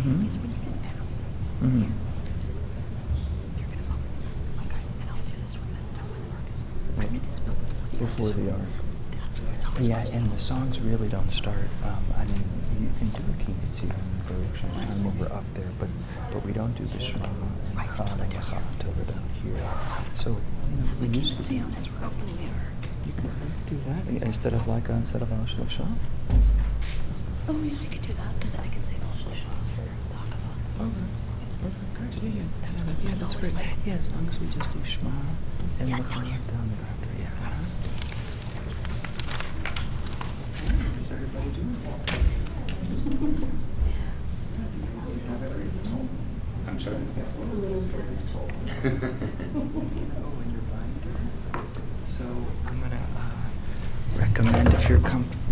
Mm-hmm. Because when you do the Mass, Mm-hmm. you're going to go, and I'll do this when the ark is Right. Before the ark. That's always Yeah, and the songs really don't start. I mean, you can do a King Yitzhak and Baruch Shem when we're up there, but we don't do the Shema and Chad and Lecha until we're down here. So, we King used to do. Yitzhak as we're opening the ark. You could do that instead of Al Shloshah. Oh, yeah, I could do that, because then I can say Al Shloshah for the Hakavah. Okay, guys, yeah, that's great. Yeah, as long as we just do Shema and Yeah, Lecha down here. down there after, yeah. How's everybody doing? I'm sorry. So I'm gonna recommend if you're comfortable.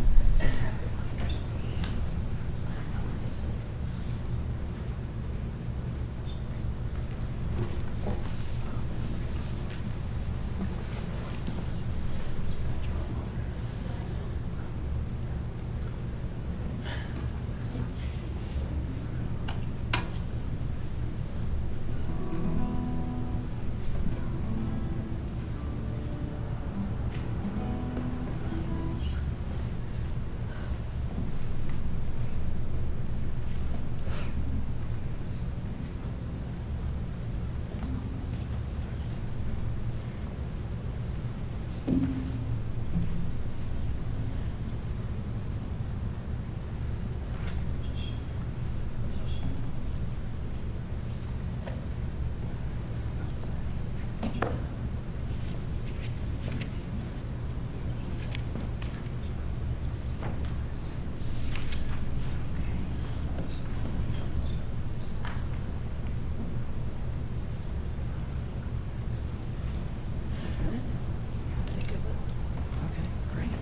Okay, great.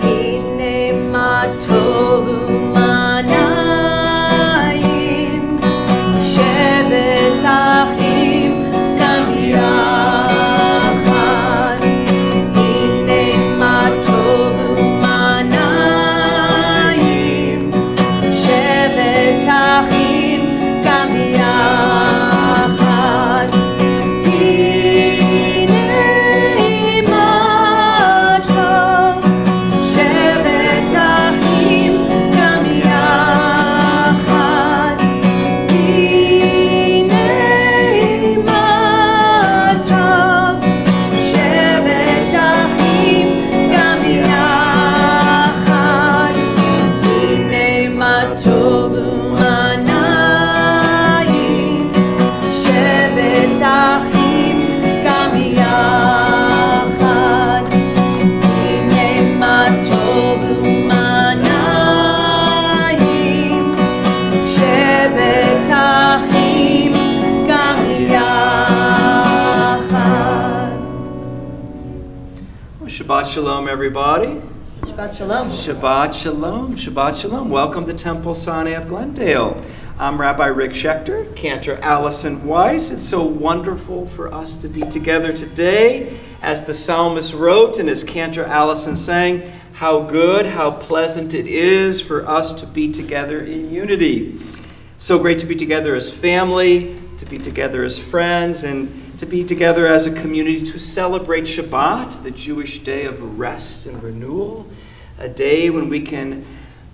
הנה מה טוב ומה נעים, שבת אחים גם יחד. הנה מה טוב ומה נעים, שבת אחים גם יחד. הנה מה טוב, שבת אחים גם יחד. הנה מה טוב, שבת אחים גם יחד. הנה מה טוב ומה נעים, שבת אחים גם יחד. הנה מה טוב ומה נעים, שבת אחים גם יחד. Well, Shabbat Shalom, everybody. Shabbat Shalom. Shabbat Shalom. Shabbat Shalom. Welcome to Temple Sinai of Glendale. I'm Rabbi Rick Schechter, Cantor Allison Weiss. It's so wonderful for us to be together today. As the psalmist wrote and as Cantor Allison sang, how good, how pleasant it is for us to be together in unity. So great to be together as family, to be together as friends, and to be together as a community to celebrate Shabbat, the Jewish day of rest and renewal, a day when we can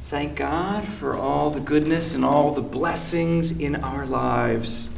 thank God for all the goodness and all the blessings in our lives.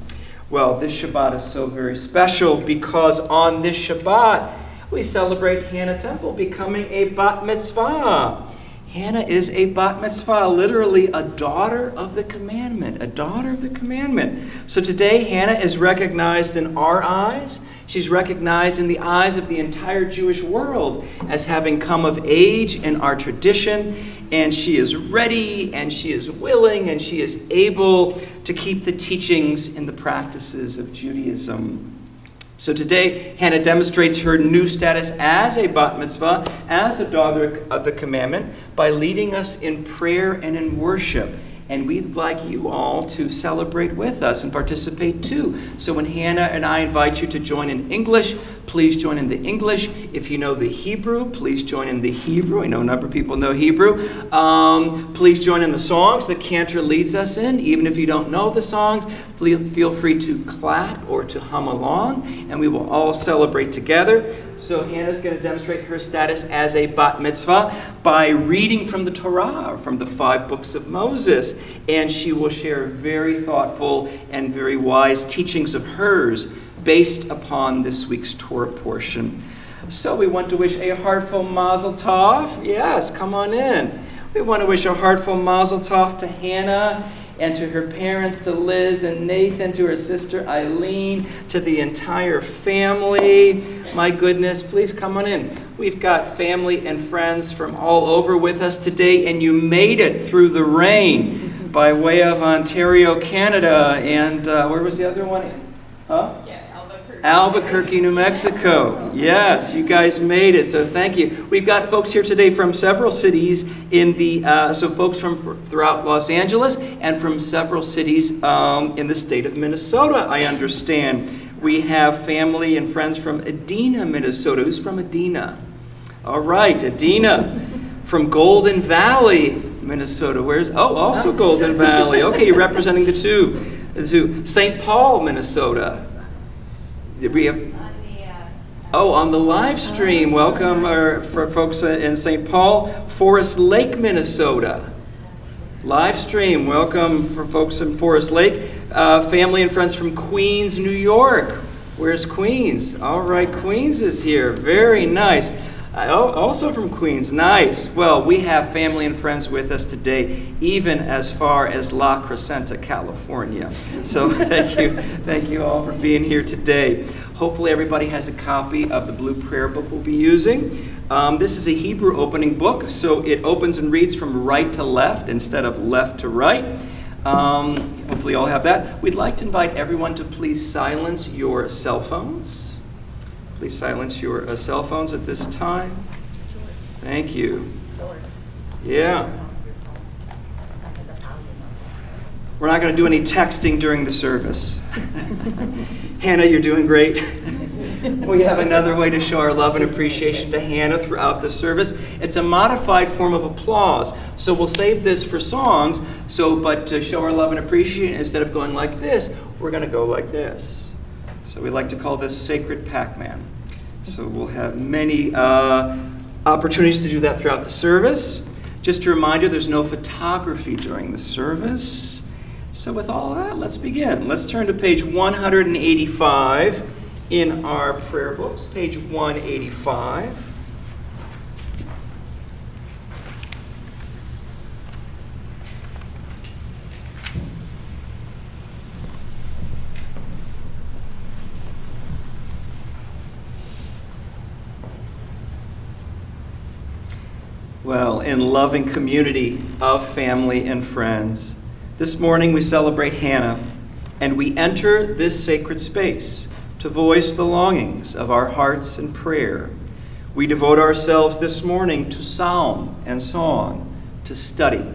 Well, this Shabbat is so very special because on this Shabbat, we celebrate Hannah Temple becoming a bat mitzvah. Hannah is a bat mitzvah, literally a daughter of the commandment, a daughter of the commandment. So today, Hannah is recognized in our eyes. She's recognized in the eyes of the entire Jewish world as having come of age in our tradition, and she is ready, and she is willing, and she is able to keep the teachings and the practices of Judaism. So today, Hannah demonstrates her new status as a bat mitzvah, as a daughter of the commandment, by leading us in prayer and in worship. and we'd like you all to celebrate with us and participate too. So when Hannah and I invite you to join in English, please join in the English. If you know the Hebrew, please join in the Hebrew. I know a number of people know Hebrew. Please join in the songs that Cantor leads us in. Even if you don't know the songs, feel free to clap or to hum along, and we will all celebrate together. So Hannah's going to demonstrate her status as a bat mitzvah by reading from the Torah, from the 5 books of Moses. And she will share very thoughtful and very wise teachings of hers based upon this week's Torah portion. So we want to wish a heartful Mazel Tov. Yes, come on in. We want to wish a heartful Mazel Tov to Hannah and to her parents, to Liz and Nathan, to her sister Eileen, to the entire family. My goodness, please come on in. We've got family and friends from all over with us today, and you made it through the rain by way of Ontario, Canada, and where was the other one? Huh? Albuquerque, New Mexico. Yes, you guys made it, so thank you. We've got folks here today from several cities in the, so folks from throughout Los Angeles and from several cities in the state of Minnesota, I understand. We have family and friends from Edina, Minnesota. Who's from Edina? All right, Edina. From Golden Valley, Minnesota. Where's, also Golden Valley. Okay, you're representing the two. St. Paul, Minnesota. Did we have? On the live stream. Welcome for folks in St. Paul. Forest Lake, Minnesota. Live stream. Welcome for folks in Forest Lake. Family and friends from Queens, New York. Where's Queens? All right, Queens is here. Very nice. Also from Queens. Nice. Well, we have family and friends with us today, even as far as La Crescenta, California. So thank you all for being here today. Hopefully everybody has a copy of the blue prayer book we'll be using. This is a Hebrew opening book, so it opens and reads from right to left instead of left to right. Hopefully you all have that. We'd like to invite everyone to please silence your cell phones. Please silence your cell phones at this time. Thank you. Yeah. We're not going to do any texting during the service. Hannah, you're doing great. We have another way to show our love and appreciation to Hannah throughout the service. It's a modified form of applause. So we'll save this for songs. But to show our love and appreciation, instead of going like this, we're going to go like this. So we like to call this Sacred Pac-Man. So we'll have many opportunities to do that throughout the service. Just a reminder, there's no photography during the service. So with all of that, let's begin. Let's turn to page 185 in our prayer books. Page 185. Well, in loving community of family and friends, this morning we celebrate Hannah, and we enter this sacred space to voice the longings of our hearts in prayer. We devote ourselves this morning to psalm and song, to study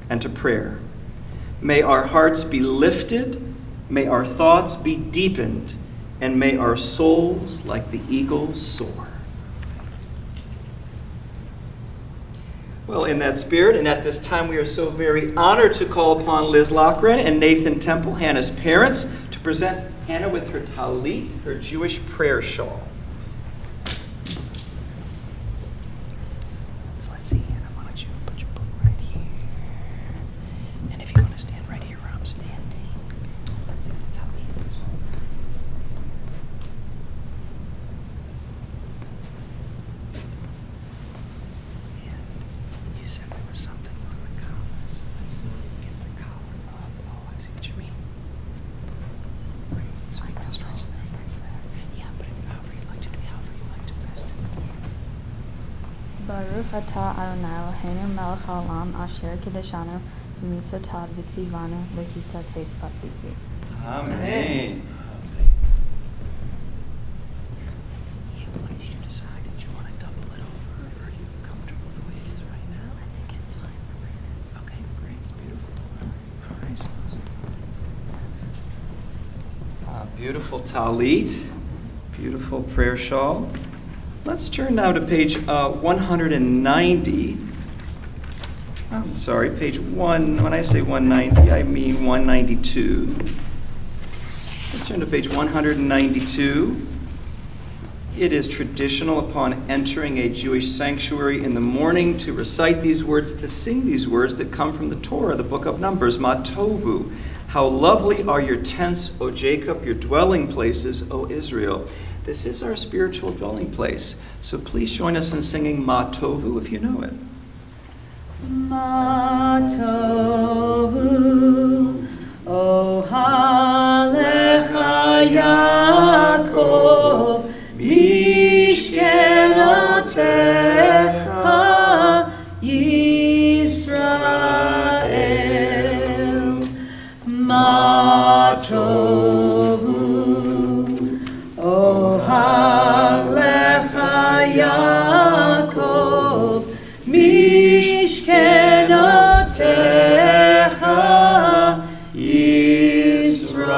and to prayer. May our hearts be lifted, may our thoughts be deepened, and may our souls, like the eagle, soar. Well, in that spirit, and at this time, we are so very honored to call upon Liz Lochran and Nathan Temple, Hannah's parents, to present Hannah with her talit, her Jewish prayer shawl. So let's see, Hannah, why don't you put your book right here? And if you want to stand right here where I'm standing, let's see the talit. You said there was something on the collar, so let's get the collar up. Oh, I see what you mean. Right, so you can stretch that right there. Yeah, but however you like to do, however you like to best. Baruch atah Adonai Eloheinu melech haolam asher kiddushanu b'mitzvotav v'tzivanu l'kitatei v'tzivri. Amen. What did you decide? Did you want to double it over, or are you comfortable the way it is right now? I think it's fine for right now. Okay, great. It's beautiful. Beautiful talit, beautiful prayer shawl. Let's turn now to page 190. I'm sorry, page 1. When I say 190, I mean 192. Let's turn to page 192. It is traditional upon entering a Jewish sanctuary in the morning to recite these words, to sing these words that come from the Torah, the book of Numbers, Ma Tovu. How lovely are your tents, O Jacob, your dwelling places, O Israel. This is our spiritual dwelling place. So please join us in singing Ma Tovu if you know it. Ma Tovu, O Halecha Yaakov, Mishkenotecha Yisrael. Ma Tovu, O Halecha Yaakov, Mishkenotecha Yisrael.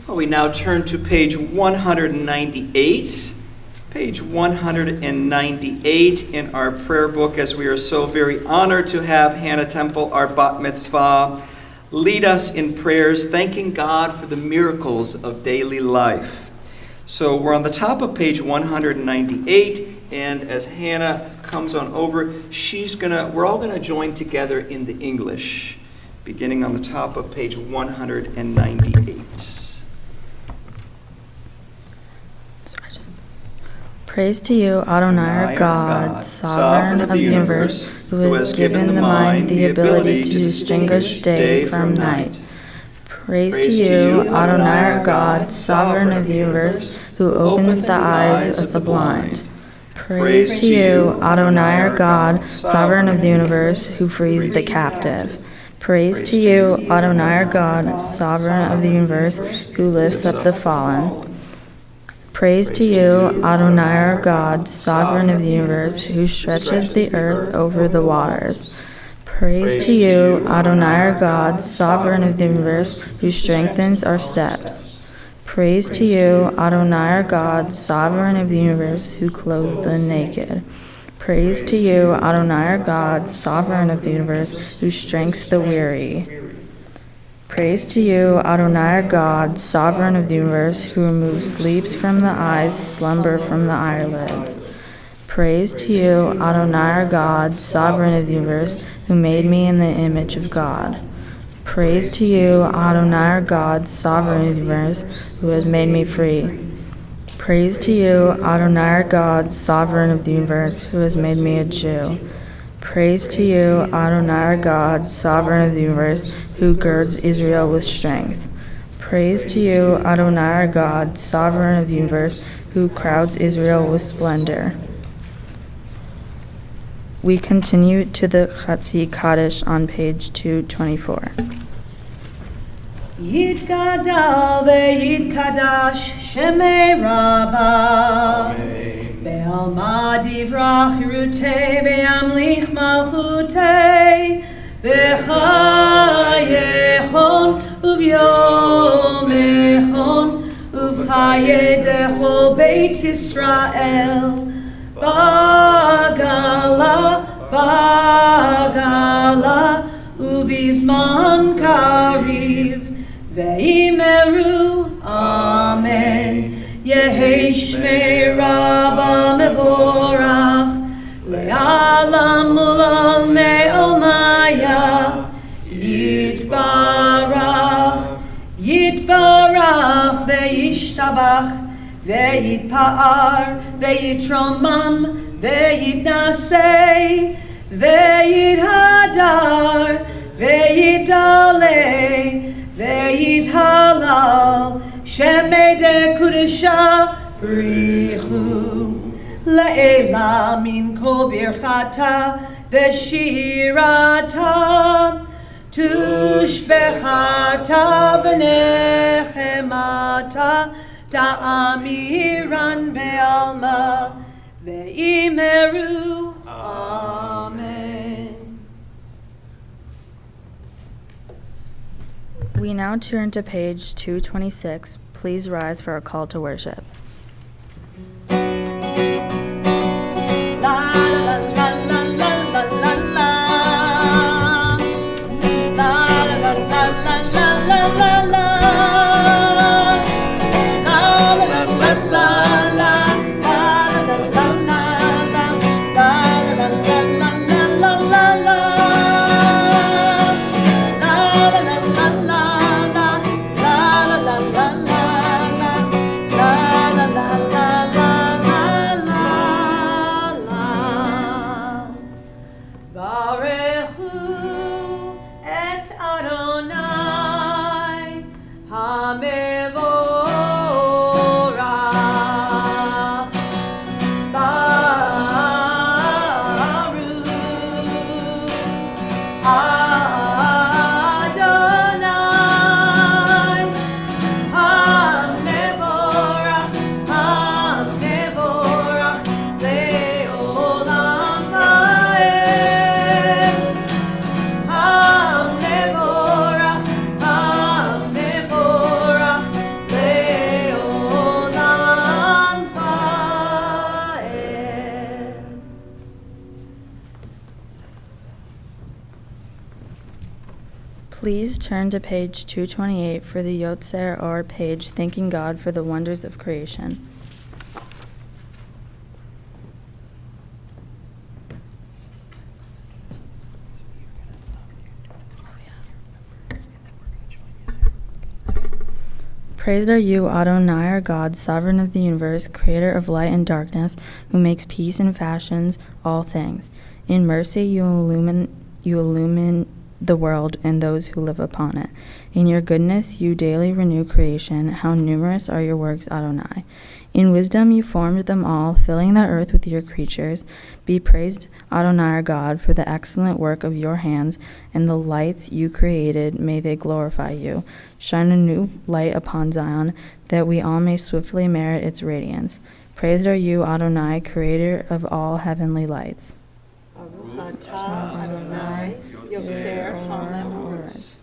Well, we now turn to page 198. Page 198 in our prayer book, as we are so very honored to have Hannah Temple, our bat mitzvah, lead us in prayers, thanking God for the miracles of daily life. So we're on the top of page 198, and as Hannah comes on over, we're all gonna join together in the English, beginning on the top of page 198. Praise to you, Adonai our God, sovereign of the universe, who has given the mind the ability to distinguish day from night. Praise to you, Adonai our God, sovereign of the universe, who opens the eyes of the blind. Praise to you, Adonai our God, sovereign of the universe, who frees the captive. Praise to you, Adonai our God, sovereign of the universe, who lifts up the fallen. Praise to you, Adonai our God, sovereign of the universe, who stretches the earth over the waters. Praise to you, Adonai our God, sovereign of the universe, who strengthens our steps. Praise to you, Adonai our God, sovereign of the universe, who clothes the naked. Praise to you, Adonai our God, sovereign of the universe, who strengthens the weary. Praise to you, Adonai our God, sovereign of the universe, who removes sleep from the eyes, slumber from the eyelids. Praise to you, Adonai our God, sovereign of the universe, who made me in the image of God. Praise to you, Adonai our God, sovereign of the universe, who has made me free. Praise to you, Adonai our God, sovereign of the universe, who has made me a Jew. Praise to you, Adonai our God, sovereign of the universe, who girds Israel with strength. Praise to you, Adonai our God, sovereign of the universe, who crowds Israel with splendor. We continue to the Chatzi Kaddish on page 224. Yitgadal ve'yitkadash shemei Rabbah. Be'alma divrach yirutei ve'amlich malchutei. V'chayechon uvyomechon uvchaye dechol Beit Yisrael. Bagala ubizman kariv. Ve'imeru, Amen. Yehi Shmei Rabba Mevorach, Le'alam Mulal Me'omaya, Yitbarach, Ve'yishtabach, Ve'yitpa'ar, Ve'yitromam, Ve'yitnasei, Ve'yithadar, Ve'yidalei, Ve'yithalal, Shemei de Kudesha Brichu, Le'ela min kol birchata Ve'shirata, Tushbechata V'nechemata, Ta'amiran Be'alma, Ve'imeru, Amen. We now turn to page 226. Please rise for a call to worship. La la la la la la la la. La la la la la la la la. La la la la la. La la la la la. La la la la la la la. La la la la la la. La la la la la la. La la la la la la la. Barechu et Adonai HaMevorach. Baruch Adonai HaMevorach, HaMevorach le'olam va'ed. HaMevorach, HaMevorach le'olam va'ed. Please turn to page 228 for the Yotzer or page Thanking God for the Wonders of Creation. Praised are you, Adonai, our God, sovereign of the universe, creator of light and darkness, who makes peace and fashions all things. In mercy you illumine the world and those who live upon it. In your goodness you daily renew creation. How numerous are your works, Adonai. In wisdom you formed them all, filling the earth with your creatures. Be praised, Adonai our God, for the excellent work of your hands, and the lights you created, may they glorify you. Shine a new light upon Zion, that we all may swiftly merit its radiance. Praised are you, Adonai, creator of all heavenly lights. Baruch atah Adonai Yotzer HaMevorach.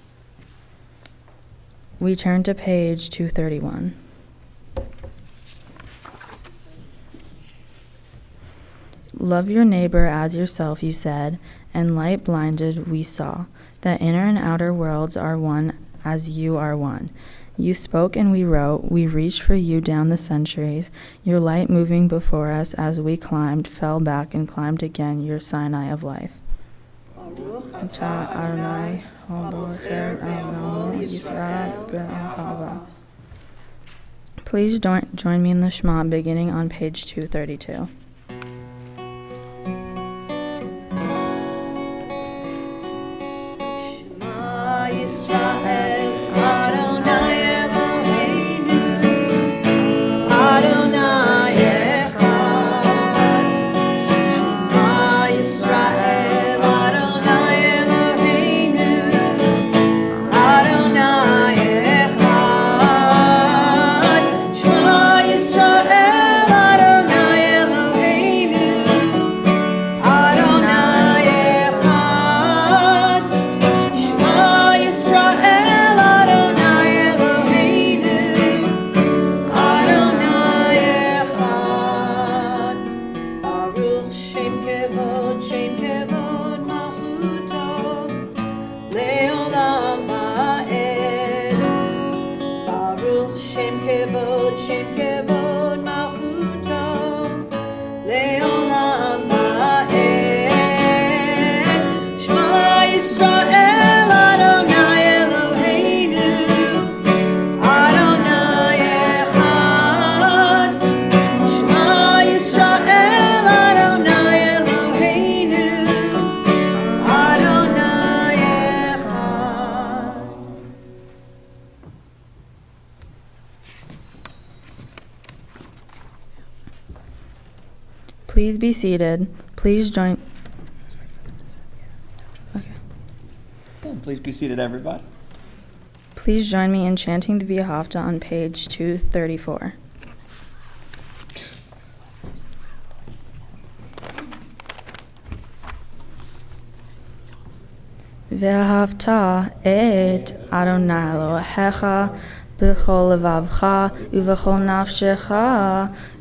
We turn to page 231. Love your neighbor as yourself, you said, and light blinded we saw, that inner and outer worlds are one as you are one. You spoke and we wrote, we reached for you down the centuries, your light moving before us as we climbed, fell back and climbed again, your Sinai of life. Baruch Atah Adonai, Habocher Amo Yisrael Be'ahava. Please join me in the Shema beginning on page 232. Shema Yisrael Adonai Eloheinu Adonai Echad. Shema Yisrael Adonai Eloheinu Adonai Echad. Shema Yisrael Adonai Eloheinu Adonai Echad. Shema Yisrael Adonai Eloheinu Adonai Echad. Baruch Shem Kevod Malchuto Le'olam Va'ed. Baruch Shem Kevod Malchuto Le'olam Va'ed. Shema Yisrael Adonai Eloheinu Adonai Echad. Shema Yisrael Adonai Eloheinu Adonai Echad. Please be seated. Please join. Okay. Please be seated, everybody. Please join me in chanting the Via Hafta on page 234. ואהבת את אדוני אלוהיך בכל לבבך ובכל נפשך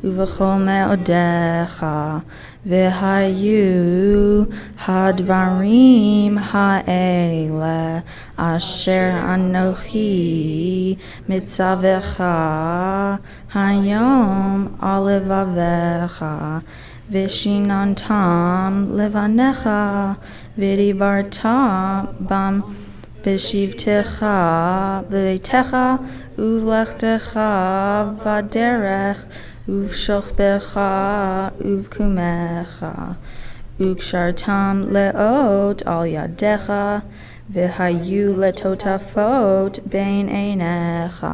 ובכל מאודיך. והיו הדברים האלה אשר אנוכי מצווך היום על לבביך, ושיננתם לבניך, ודיברת בם בשבתך בביתך ובלכתך בדרך ובשוכבך ובקומך, וקשרתם לאות על ידיך, והיו לטוטפות בין עיניך,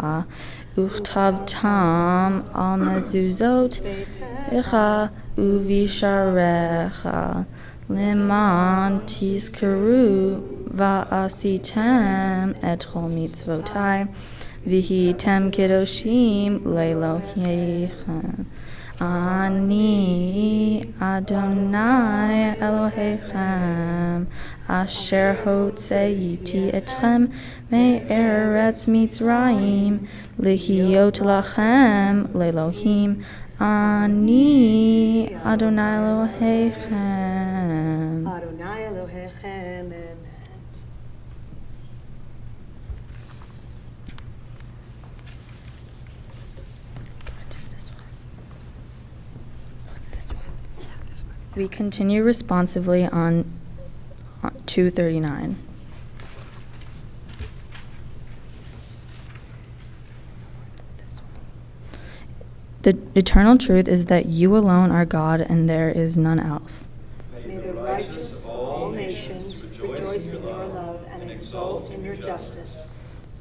וכתבתם על מזוזות ביתך ובשעריך, למען תזכרו ועשיתם את כל מצוותי, והייתם קדושים לאלוהיכם. אני אדוני אלוהיכם, אשר הוצאתי אתכם מארץ מצרים, להיות לכם לאלוהים. אני אדוני אלוהיכם. Adonai Elohechem, amen. We continue responsively on 239. The eternal truth is that you alone are God and there is none else. May the righteous of all nations rejoice in your love and exult in your justice.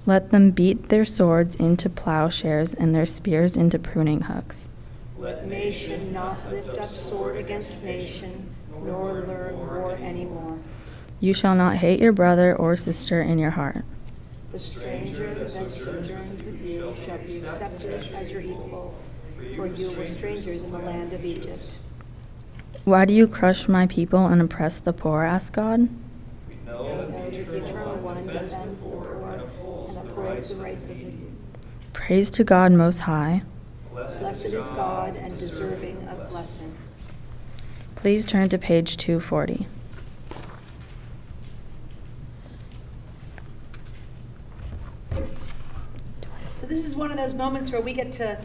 Let them beat their swords into plowshares and their spears into pruning hooks. Let nation not lift up sword against nation, nor learn war anymore. You shall not hate your brother or sister in your heart. The stranger that sojourns with you shall be accepted as your equal, for you were strangers in the land of Egypt. Why do you crush my people and oppress the poor? Asked God. We know that the Eternal One defends the poor and upholds the rights of the poor. Praise to God Most High. Blessed is God and deserving of blessing. Please turn to page 240. So this is one of those moments where we get to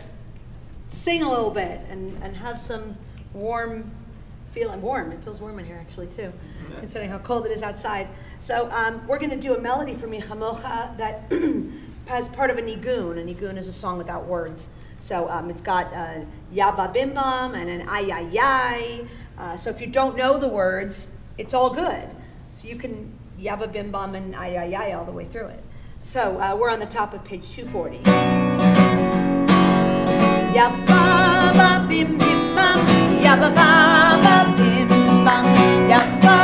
sing a little bit and have some warm feeling. Warm, it feels warm in here actually too, considering how cold it is outside. So we're going to do a melody for Michamocha that has part of a nigun. A nigun is a song without words. So it's got Yabba Bim Bam and an Ay Ay Ay. So if you don't know the words, it's all good. So you can Yabba Bim Bam and Ay Ay Ay all the way through it. So we're on the top of page 240. Yabba Ba Bim Bim Bam, Yabba Ba Ba Bim Bam, Yabba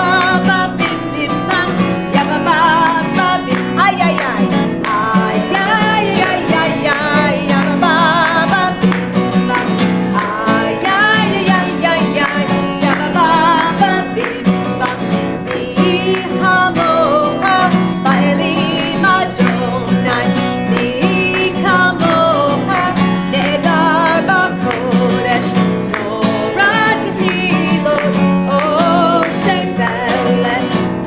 Ba Bim Bim Bam, Yabba Ba Ba Bim, Ay Ay Ay, Ay Ay Ay Ay Ay, Yabba Ba Ba Bim Bam, Ay Ay Ay Ay Ay, Yabba Ba Ba Bim Bam, Mi Hamocha Ba'elim Adonai, Mi Kamocha Nedar B'Kodesh, Norah Tehilot, Oh Seifele,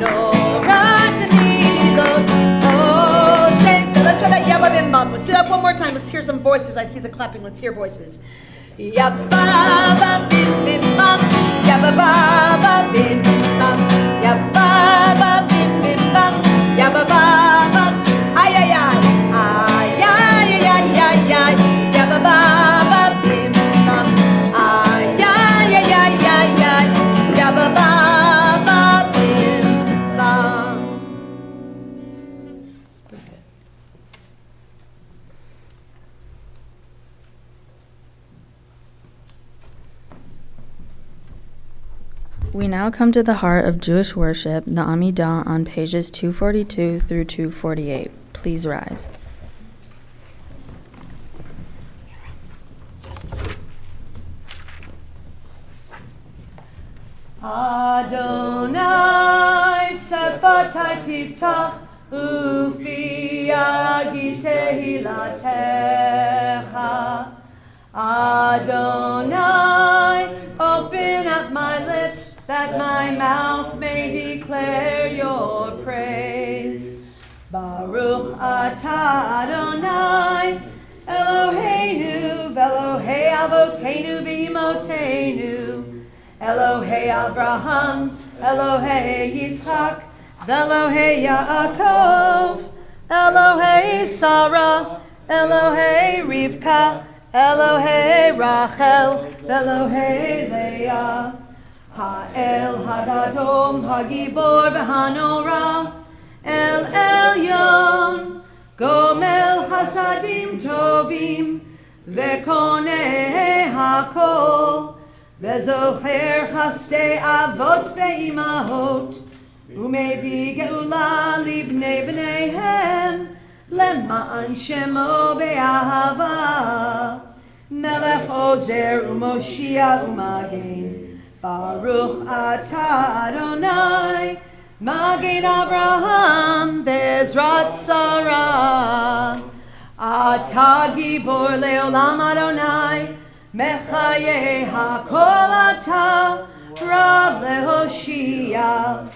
Norah Tehilot, Oh Seifele. Let's try that Yabba Bim Bam. Let's do that one more time. Let's hear some voices. I see the clapping. Let's hear voices. Yabba Ba Bim Bim Bam, Yabba Ba Ba Bim Bam, Yabba Ba Bim Bim Bam, Yabba Ba Ba, Ay Ay Ay, Ay Ay Ay Ay Ay, Yabba Ba Ba Bim Bam, Ay Ay Ay Ay Ay Ay, Yabba Ba Ba Bim Bam. We now come to the heart of Jewish worship, the Amidah, on pages 242 through 248. Please rise. Adonai Sephar Shafatai tiftach ufi yagi tehilatecha. Adonai, open up my lips that my mouth may declare your praise. Baruch atah Adonai, Eloheinu, Velohei Avotenu v'Imotenu, Elohei Avraham, Elohei Yitzchak, Velohei Yaakov, Elohei Sarah, Elohei Rivka, Elohei Rachel, Elohei Leah, Ha'el Hagadol, Hagibor v'Hanora, El Elyon, Gomel Hasadim Tovim, Vekoneh Hakol, Vezocher Chasdei Avot ve'imahot, Umevi Geula Livnei V'neihem, Lema'an Shemo Be'ahava, Melech Ozer Umoshia Umagen, Baruch atah Adonai, Magen Avraham Bezrat Sarah, Atah Gibor Leolam Adonai, Mechaye HaKol Atah, Rav Lehoshia,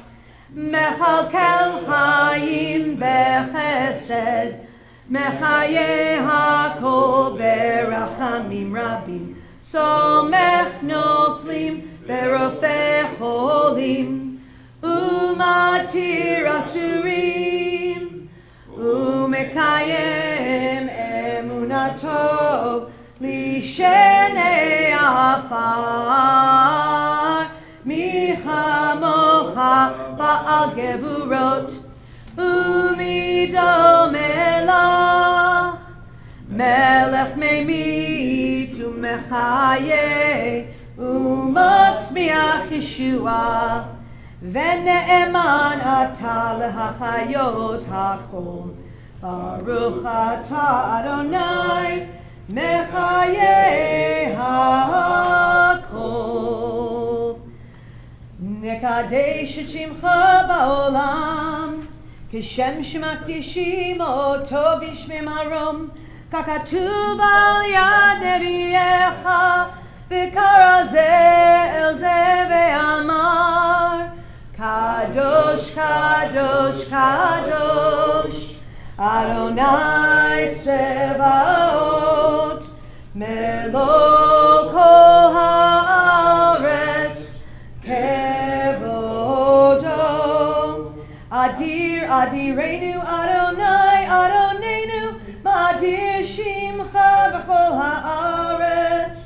Mechalkel Chaim Bechesed, Mechaye HaKol Berachamim Rabim, Somech Noflim Berofeh Cholim, Umatir Asurim, Umekayem Emunato, Lishenei Afar, Michamocha Ba'al Gevurot, Umido Melach, Melech Meimit Umechaye, Umatzmiach Yeshua, Vene'eman Atah Lehachayot HaKol, Baruch atah Adonai, Mechaye HaKol. Nekadesh et Shimcha ba'olam, Kishem shemakdishim oto bishmei marom, Kakatuv al yad neviyecha, V'kara zeh el zeh ve'amar, Kadosh, Kadosh, Kadosh, Adonai Tsevaot, Melo kol haaretz kevodo. Adir, Adirenu, Adonai, Adonenu, Madir Shimcha b'chol haaretz,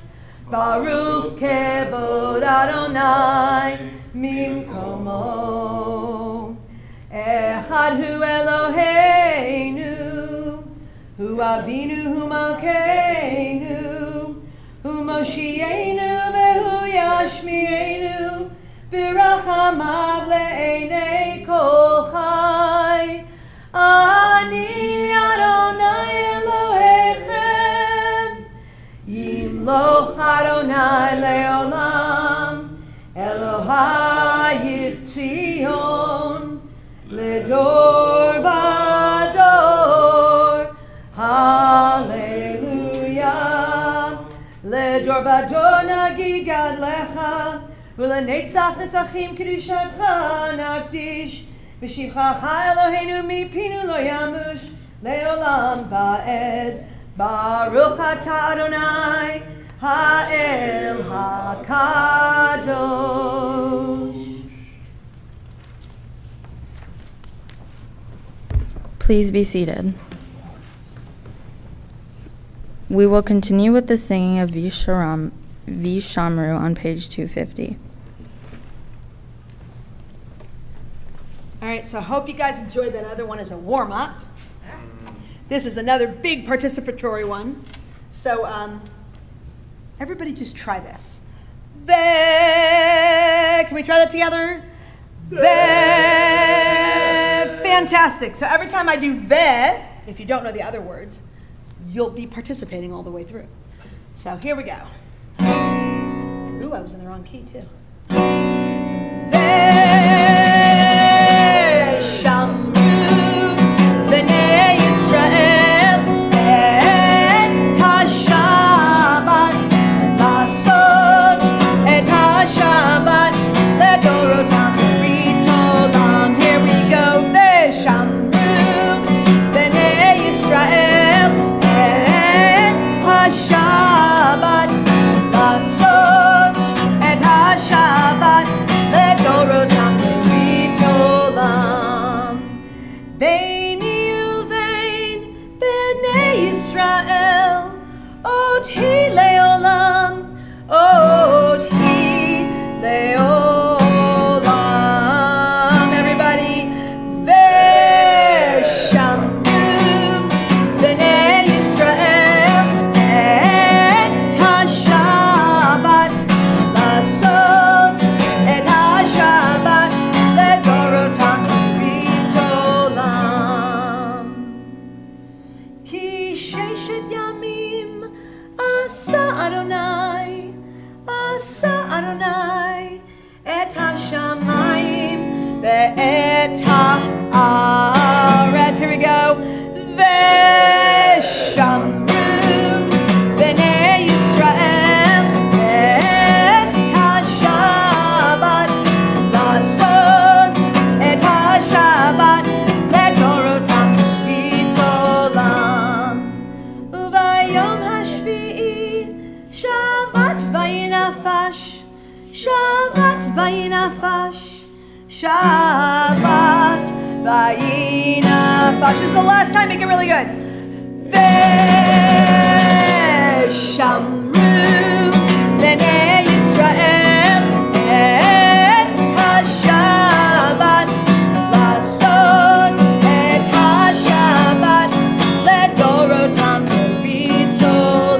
Baruch kevod Adonai mimkomo. Echad hu Eloheinu, hu Avinu, hu Malkeinu, hu Moshienu, vehu Yashmienu, Birachamav le'enei kol chai. Ani Adonai Elohechem, Yimloch Adonai le'olam, Elohayich Tzion, Ledor vador, Hallelujah. Ledor vador nagid gadlecha, Ulenetzach netzachim kedushatcha nagdish, V'shivchacha Eloheinu mipinu lo yamush, Leolam va'ed, Baruch atah Adonai, Ha'el HaKadosh. Please be seated. We will continue with the singing of Vishamru on page 250. All right, so I hope you guys enjoyed that other one as a warm-up. This is another big participatory one. So everybody just try this. Ve, can we try that together? Ve, fantastic. So every time I do ve, if you don't know the other words, you'll be participating all the way through. So here we go. Ooh, I was in the wrong key too. Ve, et haaretz. Here we go. Veshamru b'nei Yisrael et haShabbat lasot et haShabbat ledorotam v'tolam. Uvayom hashvi'i Shabbat vayinafash, Shabbat vayinafash, Shabbat vayinafash. This is the last time. Make it really good. Veshamru b'nei Yisrael et haShabbat lasot et haShabbat ledorotam v'tolam.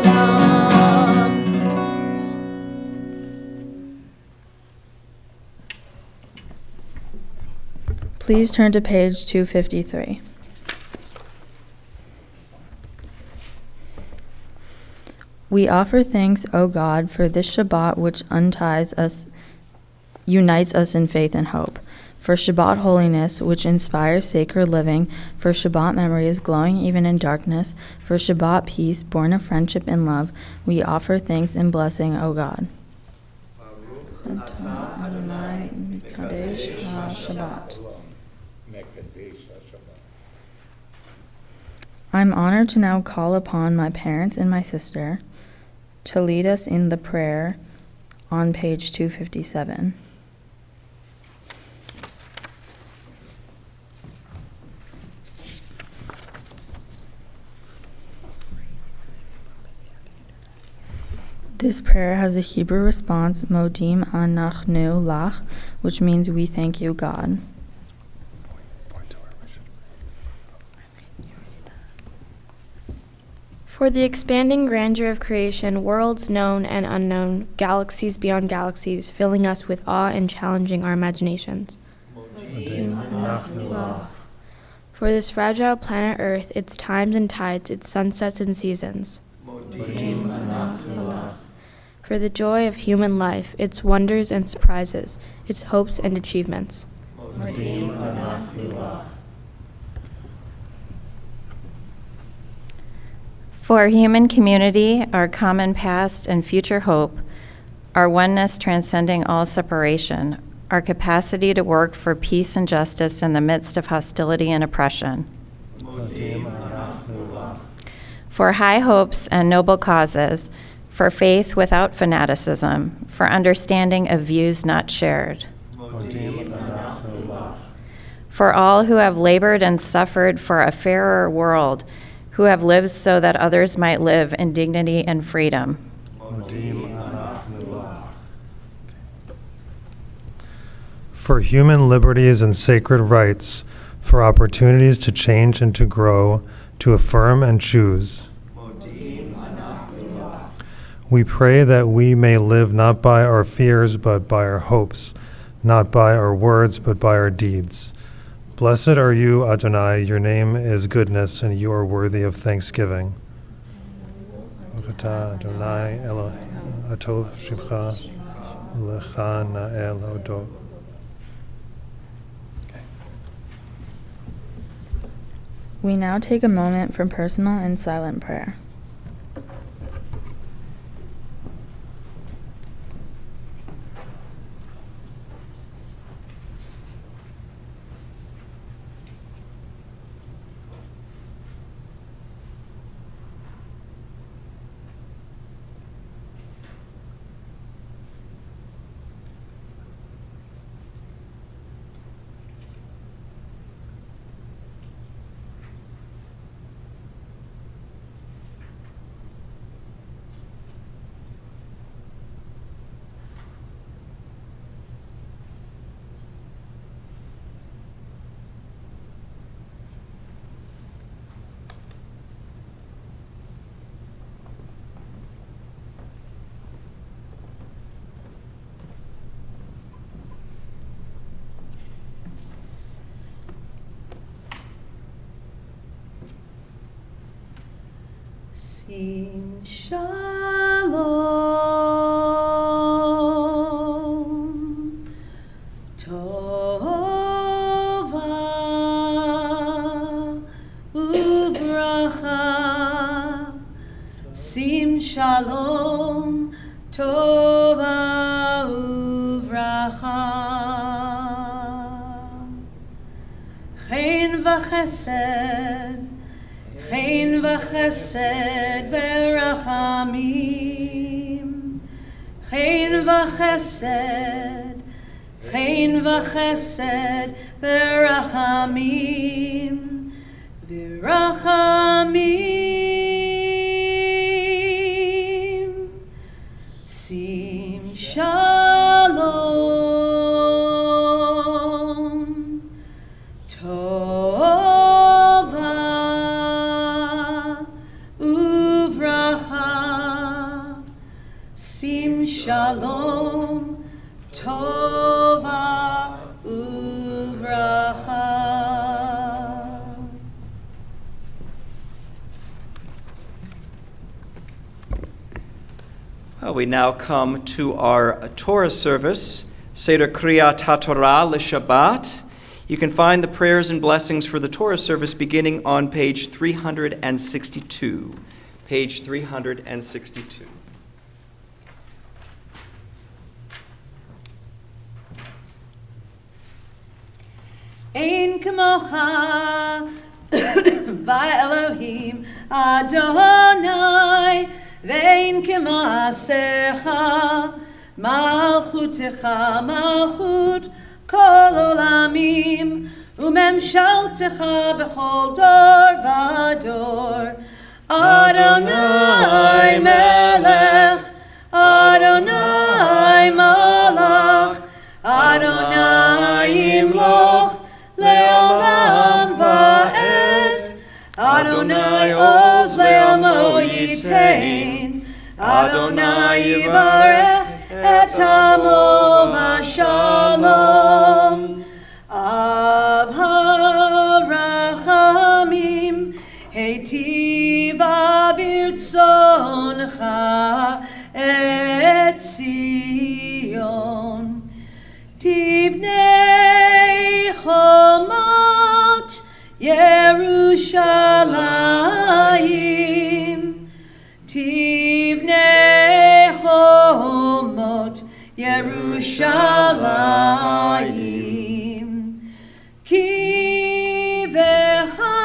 Please turn to page 253. We offer thanks, O God, for this Shabbat which unites us in faith and hope, for Shabbat holiness which inspires sacred living, for Shabbat memories glowing even in darkness, for Shabbat peace born of friendship and love. We offer thanks and blessing, O God. Adonai Mikadesh HaShabbat. I'm honored to now call upon my parents and my sister to lead us in the prayer on page 257. This prayer has a Hebrew response, Modim Anachnu Lach, which means we thank you, God. For the expanding grandeur of creation, worlds known and unknown, galaxies beyond galaxies, filling us with awe and challenging our imaginations. For this fragile planet Earth, its times and tides, its sunsets and seasons. For the joy of human life, its wonders and surprises, its hopes and achievements. For human community, our common past and future hope, our oneness transcending all separation, our capacity to work for peace and justice in the midst of hostility and oppression. For high hopes and noble causes, for faith without fanaticism, for understanding of views not shared. For all who have labored and suffered for a fairer world, who have lived so that others might live in dignity and freedom. For human liberties and sacred rights, for opportunities to change and to grow, to affirm and choose. We pray that we may live not by our fears, but by our hopes, not by our words, but by our deeds. Blessed are you, Adonai, your name is goodness, and you are worthy of thanksgiving. Adonai Elohim atov shivcha lecha na'el odot. We now take a moment for personal and silent prayer. Sim Shalom Tov Shalom Tova Uvracha Chen v'chesed v'rachamim Chen v'chesed v'rachamim Sim Shalom Tova Uvracha Sim Shalom Tova Uvracha. Well, we now come to our Torah service, Seder Kriyat HaTorah LeShabbat. You can find the prayers and blessings for the Torah service beginning on page 362. Page 362. Ein kamocha v'Elohim Adonai ve'ein k'maasecha malchutecha malchut kol olamim u'memshaltecha b'chol dor v'dor Adonai melech Adonai malach Adonai imloch Le'olam va'ed Adonai oz le'amo yitein Adonai yivarech et amo v'shalom Av harachamim heitiv avirtzoncha et Zion Tivnei chomot Yerushalayim Tivnei chomot Yerushalayim Ki vecha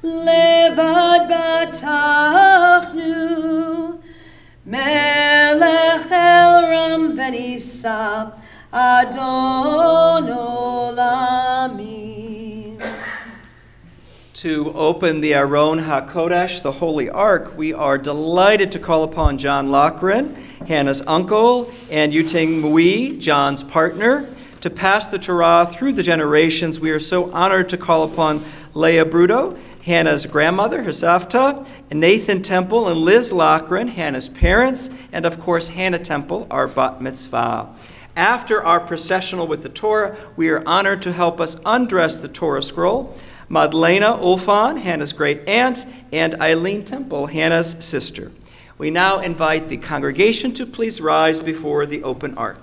levad batachnu Melech el ram v'nisa Adon Olamim. To open the Aron HaKodesh, the Holy Ark, we are delighted to call upon John Lochran, Hannah's uncle, and Yuteng Mui, John's partner, to pass the Torah through the generations. We are so honored to call upon Leah Bruto, Hannah's grandmother, her savta, and Nathan Temple and Liz Lochran, Hannah's parents, and of course Hannah Temple, our bat mitzvah. After our processional with the Torah, we are honored to help us undress the Torah scroll, Madlena Ulfan, Hannah's great aunt, and Eileen Temple, Hannah's sister. We now invite the congregation to please rise before the open ark.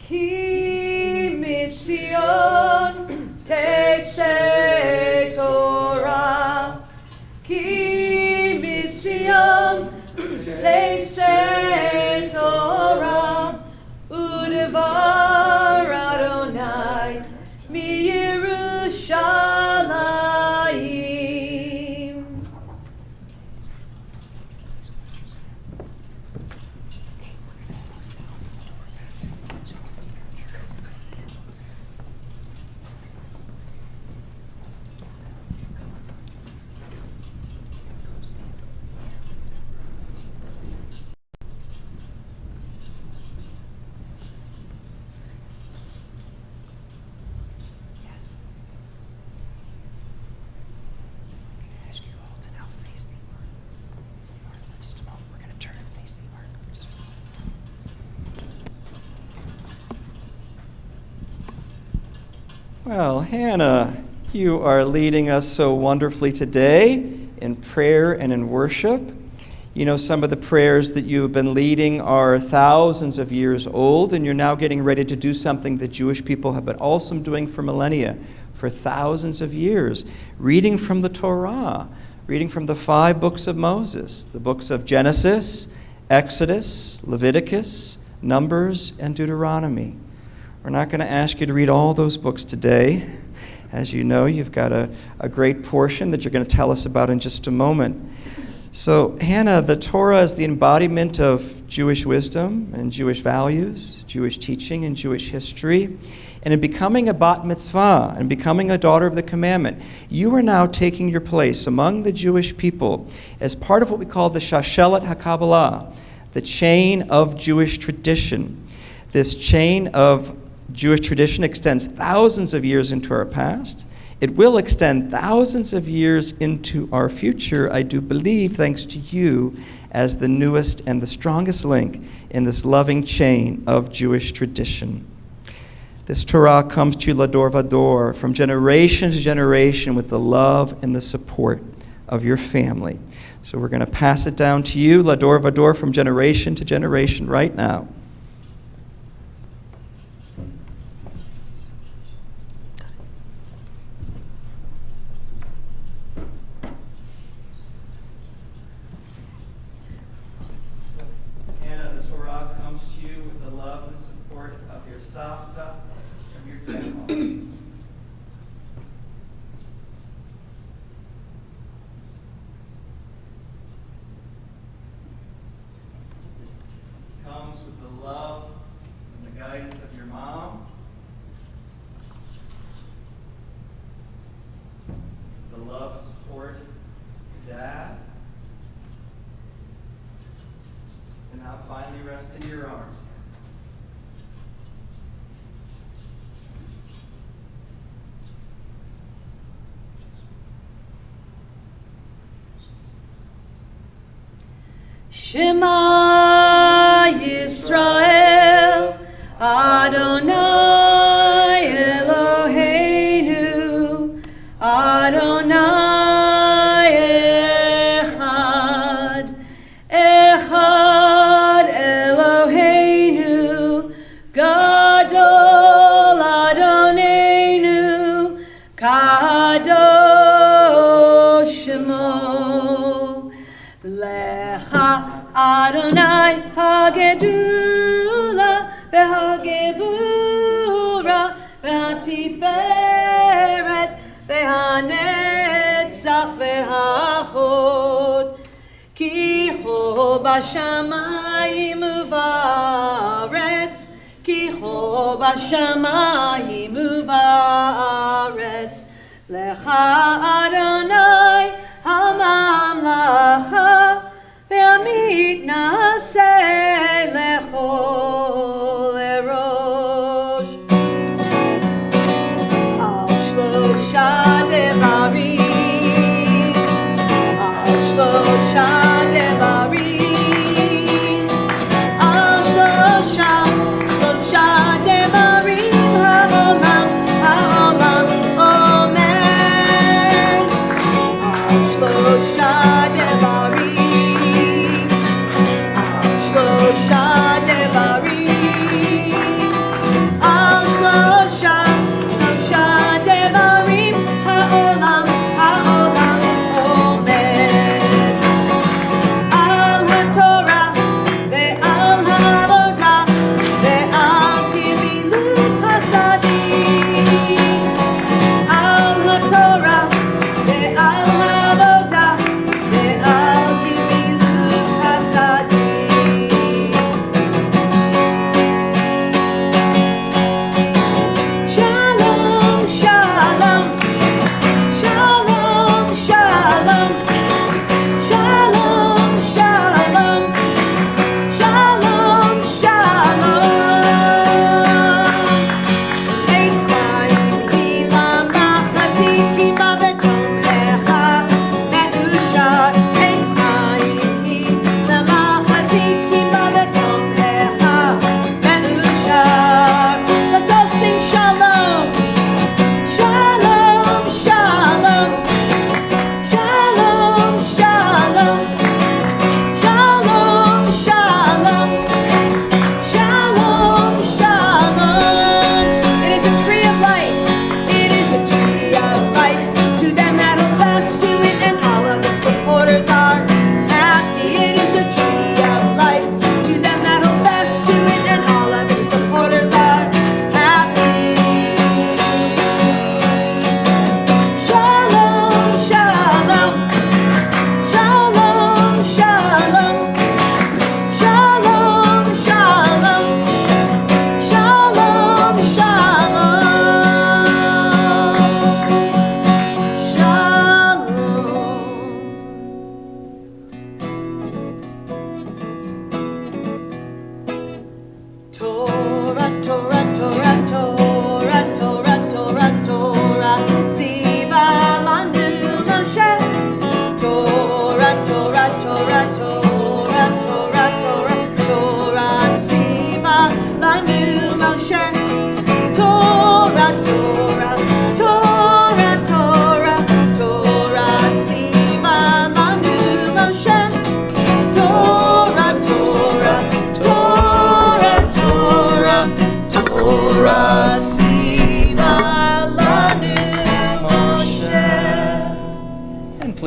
Ki mitzion tetzei Torah. Ki mitzion tetzei Torah. Udevar Adonai mi Yerushalayim. Well, Hannah, you are leading us so wonderfully today in prayer and in worship. You know, some of the prayers that you've been leading are thousands of years old, and you're now getting ready to do something that Jewish people have been also doing for millennia, for thousands of years, reading from the Torah, reading from the 5 books of Moses, the books of Genesis, Exodus, Leviticus, Numbers, and Deuteronomy. We're not going to ask you to read all those books today. As you know, you've got a great portion that you're going to tell us about in just a moment. So, Hannah, the Torah is the embodiment of Jewish wisdom and Jewish values, Jewish teaching and Jewish history. And in becoming a bat mitzvah and becoming a daughter of the commandment, you are now taking your place among the Jewish people as part of what we call the Shashelet HaKabbalah, the chain of Jewish tradition. This chain of Jewish tradition extends thousands of years into our past. It will extend thousands of years into our future, I do believe, thanks to you as the newest and the strongest link in this loving chain of Jewish tradition. This Torah comes to you lador vador, from generation to generation, with the love and the support of your family. So we're going to pass it down to you, lador vador, from generation to generation right now. Shema Yisrael, Adonai Eloheinu, Adonai Echad, Echad Eloheinu, Gadol Adonenu, Kadosh Shemo, Lecha Adonai Hagedula V'Hagevura V'Hatiferet V'Hanetzach V'Hachod Ki Ho B'Shamayim U'Va'aretz Ki Ho B'Shamayim U'Va'aretz Lecha Adonai HaMamlacha Ve'amit na'aseh lechol erosh Al shlosha devarim Al shlosha devarim Al shlosha devarim ha'olam omer Al shlosha devarim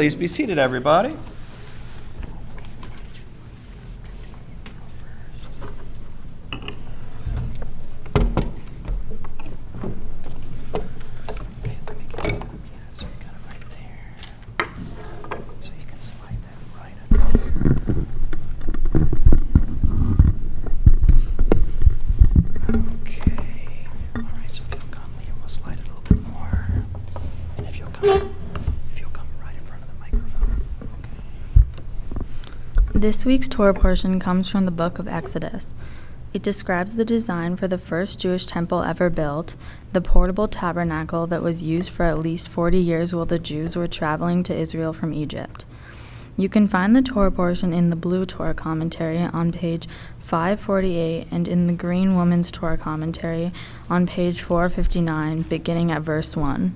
Please be seated, everybody. Okay, let me get this. Yeah, so you got it right there. So you can slide that right under here. Okay. All right, so if you'll come, Liam, we'll slide it a little bit more. And if you'll come right in front of the microphone. Okay. This week's Torah portion comes from the book of Exodus. It describes the design for the first Jewish temple ever built, the portable tabernacle that was used for at least 40 years while the Jews were traveling to Israel from Egypt. You can find the Torah portion in the blue Torah commentary on page 548 and in the green Woman's Torah commentary on page 459, beginning at verse 1.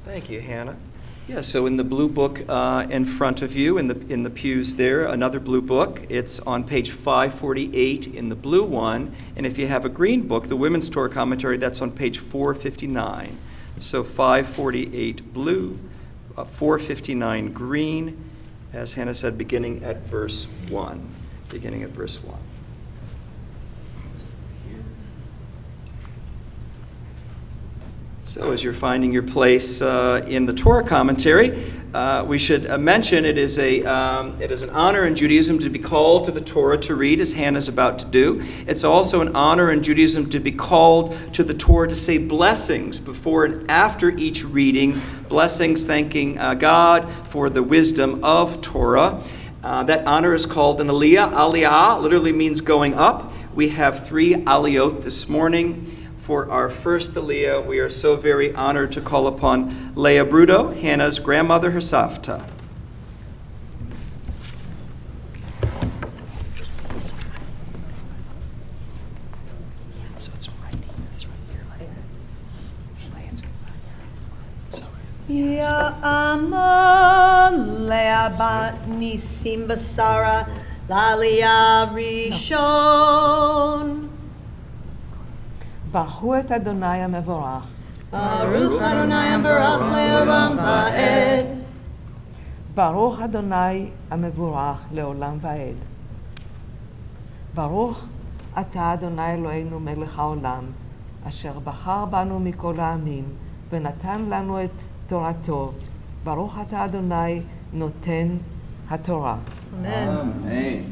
Thank you, Hannah. Yeah, so in the blue book in front of you, in the pews there, another blue book. It's on page 548 in the blue one. And if you have a green book, the Women's Torah commentary, that's on page 459. So 548 blue, 459 green, as Hannah said, beginning at verse 1. Beginning at verse 1. So as you're finding your place in the Torah commentary, we should mention it is an honor in Judaism to be called to the Torah to read, as Hannah's about to do. It's also an honor in Judaism to be called to the Torah to say blessings before and after each reading, blessings thanking God for the wisdom of Torah. That honor is called an aliyah. Aliyah literally means going up. We have 3 aliyot this morning. For our first aliyah, we are so very honored to call upon Leah Brudo, Hannah's grandmother, her savta. So it's right here. It's right here. Ya Ama Leah bat Nisim Basara Lalia Rishon. ברכו את אדוני המבורך. Baruch Adonai Barach Leolam Va'ed. ברוך אדוני המבורך לעולם ועד. ברוך אתה אדוני אלוהינו מלך העולם, אשר בחר בנו מכל העמים, ונתן לנו את תורתו. ברוך אתה אדוני נותן התורה. Amen. Amen.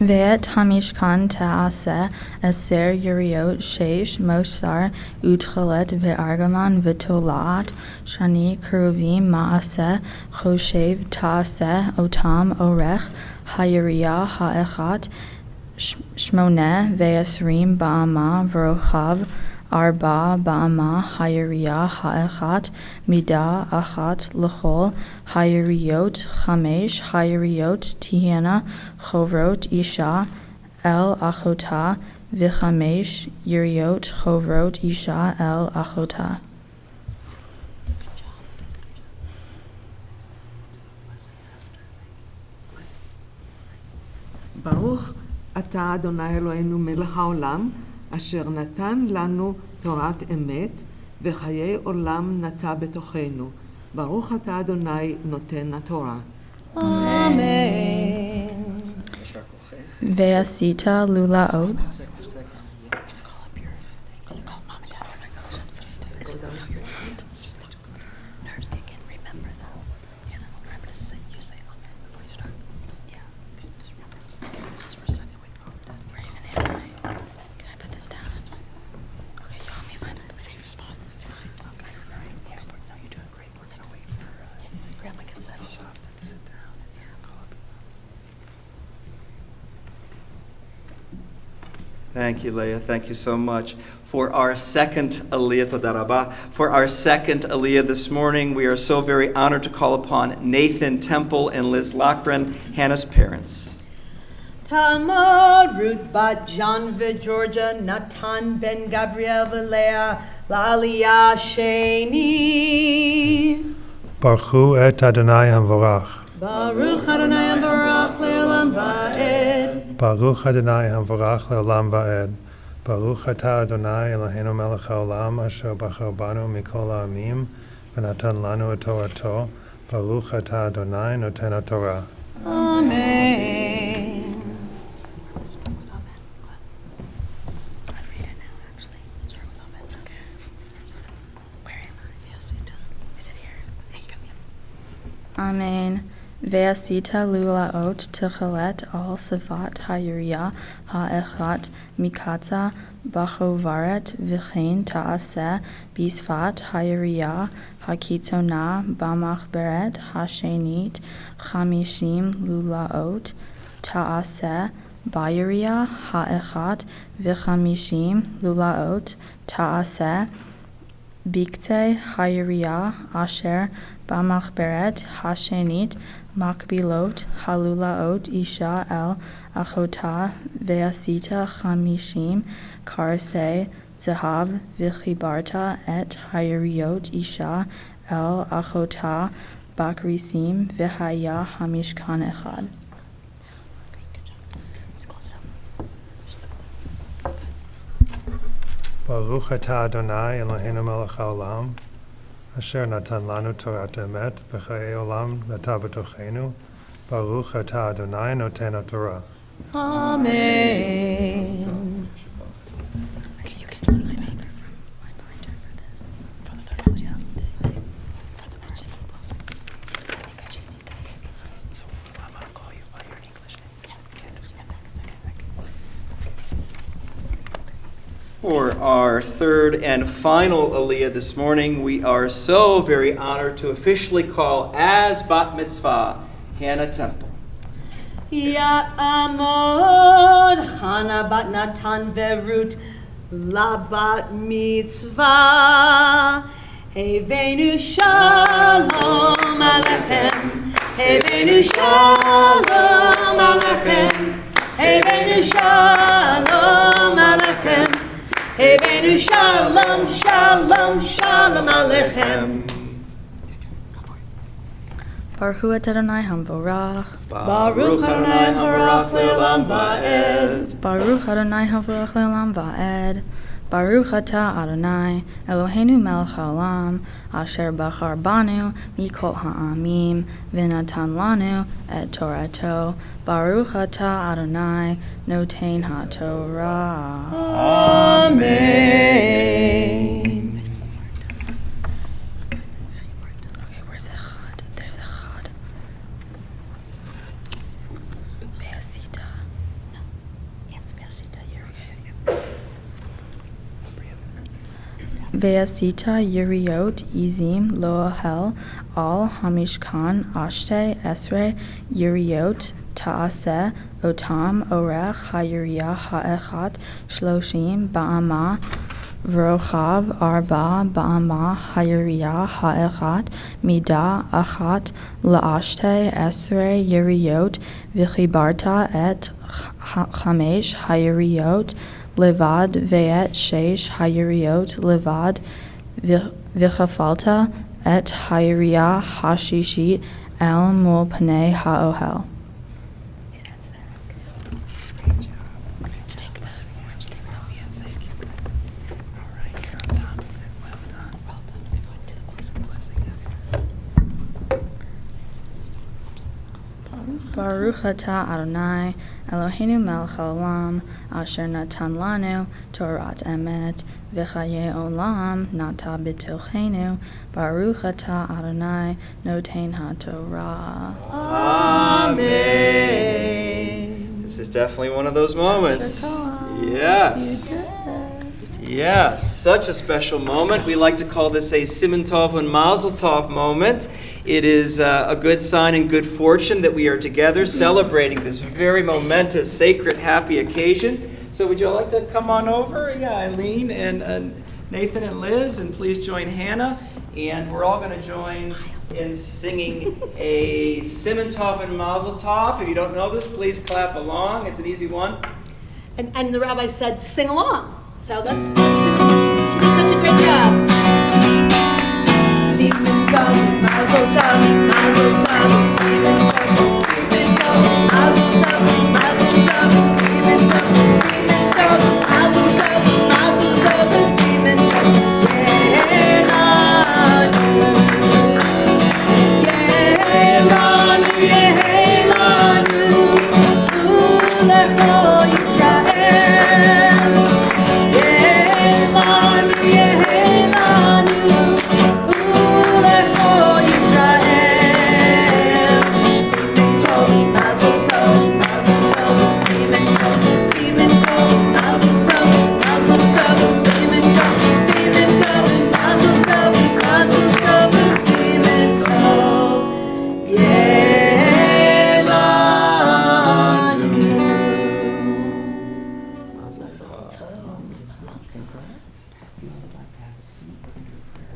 ואת המשכן תעשה 10 יריות 6 מוסר ותכלת וארגמן ותולעת שני קרובים מעשה חושב תעשה אותם אורך הירייה האחת 28 באמה ורוחב 4 באמה הירייה האחת מידה אחת לכל היריות 5 היריות תהיינה חוברות אישה אל אחותה ו5 יריות חוברות אישה אל אחותה. ברוך אתה אדוני אלוהינו מלך העולם, אשר נתן לנו תורת אמת, וחיי עולם נטע בתוכנו. ברוך אתה אדוני נותן התורה. Amen. ועשית לולאות Thank you, Leah. Thank you so much. For our second aliyah, Toda Rabah. For our second aliyah this morning, we are so very honored to call upon Nathan Temple and Liz Lochran, Hannah's parents. Tamar, Ruth bat John Georgia, Natan ben Gabriel Leah, Lalia Sheni. Baruchu et Adonai Hamvorach. Baruch Adonai Hamvorach le'olam va'ed. Baruch Adonai Hamvorach le'olam va'ed. Baruch atah Adonai Eloheinu melech haolam asher bachar banu mikol ha'amim v'natan lanu et torato. Baruch atah Adonai noten haTorah. Amen. Amen. Ve'asita lulaot tichelet al sifat hayiriyah ha'echat mikatza bachovaret v'chein ta'aseh bisfat hayiriyah hakitzona b'machberet hashenit chamishim lulaot ta'aseh bayiriyah ha'echat v'chamishim lulaot ta'aseh Bikte hayiriyah asher b'machberet hashenit makbilot halulaot isha el achota ve'asita chamishim karsei zahav v'chibarta et hayiriyot isha el achota bakrisim v'haya hamishkan echad. Baruch atah Adonai Eloheinu melech haolam asher natan lanu Torat emet v'chayei olam nata b'tocheinu. Baruch atah Adonai noten haTorah. Amen. You can do it on my paper from my binder for this. For the third one, just this thing. For the matches. I think I just need that. So I'm gonna call you by your English name. Yeah, just step back a second. For our third and final Aliyah this morning, we are so very honored to officially call as Bat Mitzvah Hannah Temple. Ya'amod Chana bat Natan veRut la bat mitzvah. Heveinu shalom alechem. Heveinu shalom alechem. Heveinu shalom alechem. Heveinu shalom, shalom, shalom alechem. Baruch Adonai Hamvorach. Baruch Adonai Hamvorach le'olam va'ed. Baruch Adonai Hamvorach le'olam va'ed. Baruch atah Adonai Eloheinu melech haolam asher bachar banu mikol ha'amim v'natan lanu et torato. Baruch atah Adonai noten haTorah. Amen. Okay, where's Echad? There's Echad. Ve'asita. Yes, Beasita, you're okay. Ve'asita yiriot izim loahel al hamishkan ashte esre yiriot ta'aseh otam orech hayiriyah ha'echat shloshim ba'ama v'rochav arba ba'ama hayiriyah ha'echat mida achat la'ashte esre yiriot v'chibarta et chamesh hayiriyot levad ve'et sheish hayiriyot levad v'chafalta et hayiriyah hashishit el mul panei ha'ohel. Take the orange things off. Yeah, thank you. All right, you're on top of it. Well done. Well done. Go ahead and do the closing blessing. Baruch atah Adonai Eloheinu melech haolam asher natan lanu Torat emet v'chayei olam nata b'tocheinu. Baruch atah Adonai noten haTorah. Amen. This is definitely one of those moments. Yes. Yes, such a special moment. We like to call this a Siman Tov and Mazel Tov moment. It is a good sign and good fortune that we are together celebrating this very momentous, sacred, happy occasion. So would you all like to come on over? Yeah, Eileen and Nathan and Liz, and please join Hannah. And we're all going to join in singing a Siman Tov and Mazel Tov. If you don't know this, please clap along. It's an easy one. And the rabbi said, sing along. So let's do this. She did such a great job. Simen Tov, Mazel Tov, Mazel Tov, Simen Tov, Simen Tov, Mazel Tov, Mazel Tov, Simen Tov, Simen Tov, Mazel Tov, Mazel Tov, Simen Tov, Yehelanu, Yehelanu, Ulecho Yisrael. Yehelanu, Yehelanu, Ulecho Yisrael. Simen Tov, Mazel Tov, Mazel Tov, Simen Tov, Simen Tov, Mazel Tov, Mazel Tov, Simen Tov, Simen Tov, Mazel Tov, Mazel Tov, Simen Tov, Yehelanu. Mazel Tov. Congrats. You would like to have a seat for your prayer.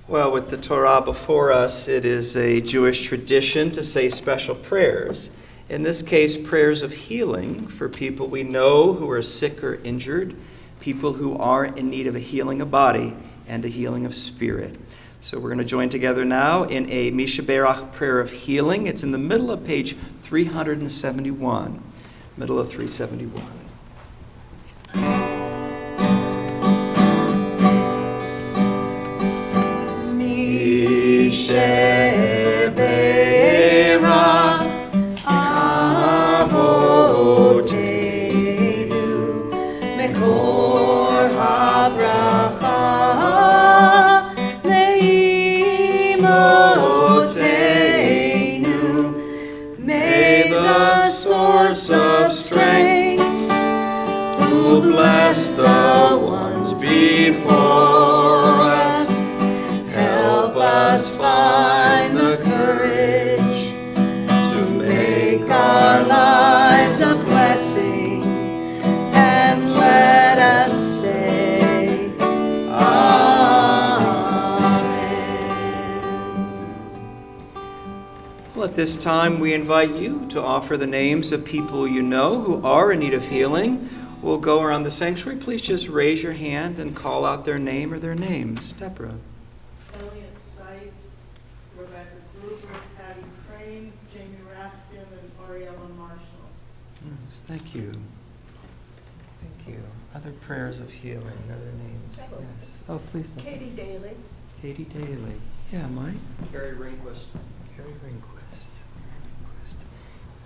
Well, with the Torah before us, it is a Jewish tradition to say special prayers. In this case, prayers of healing for people we know who are sick or injured, people who are in need of a healing of body and a healing of spirit. So we're going to join together now in a Mishaberach prayer of healing. It's in the middle of page 371. Middle of 371. Mishaberach Avoteinu Mekor HaBracha Leimoteinu. May the source of strength who bless the ones before us help us find the courage to make our lives a blessing, and let us say Amen. Well, at this time, we invite you to offer the names of people you know who are in need of healing. We'll go around the sanctuary. Please just raise your hand and call out their name or their names. Deborah. Elliot Seitz, Rebecca Gruber, Patty Crane, Jamie Raskin, and Ariella Marshall. Yes, thank you. Thank you. Other prayers of healing, other names. Yes. Oh, please. Katie Daly. Katie Daly. Yeah, Mike. Carrie Rehnquist. Carrie Rehnquist.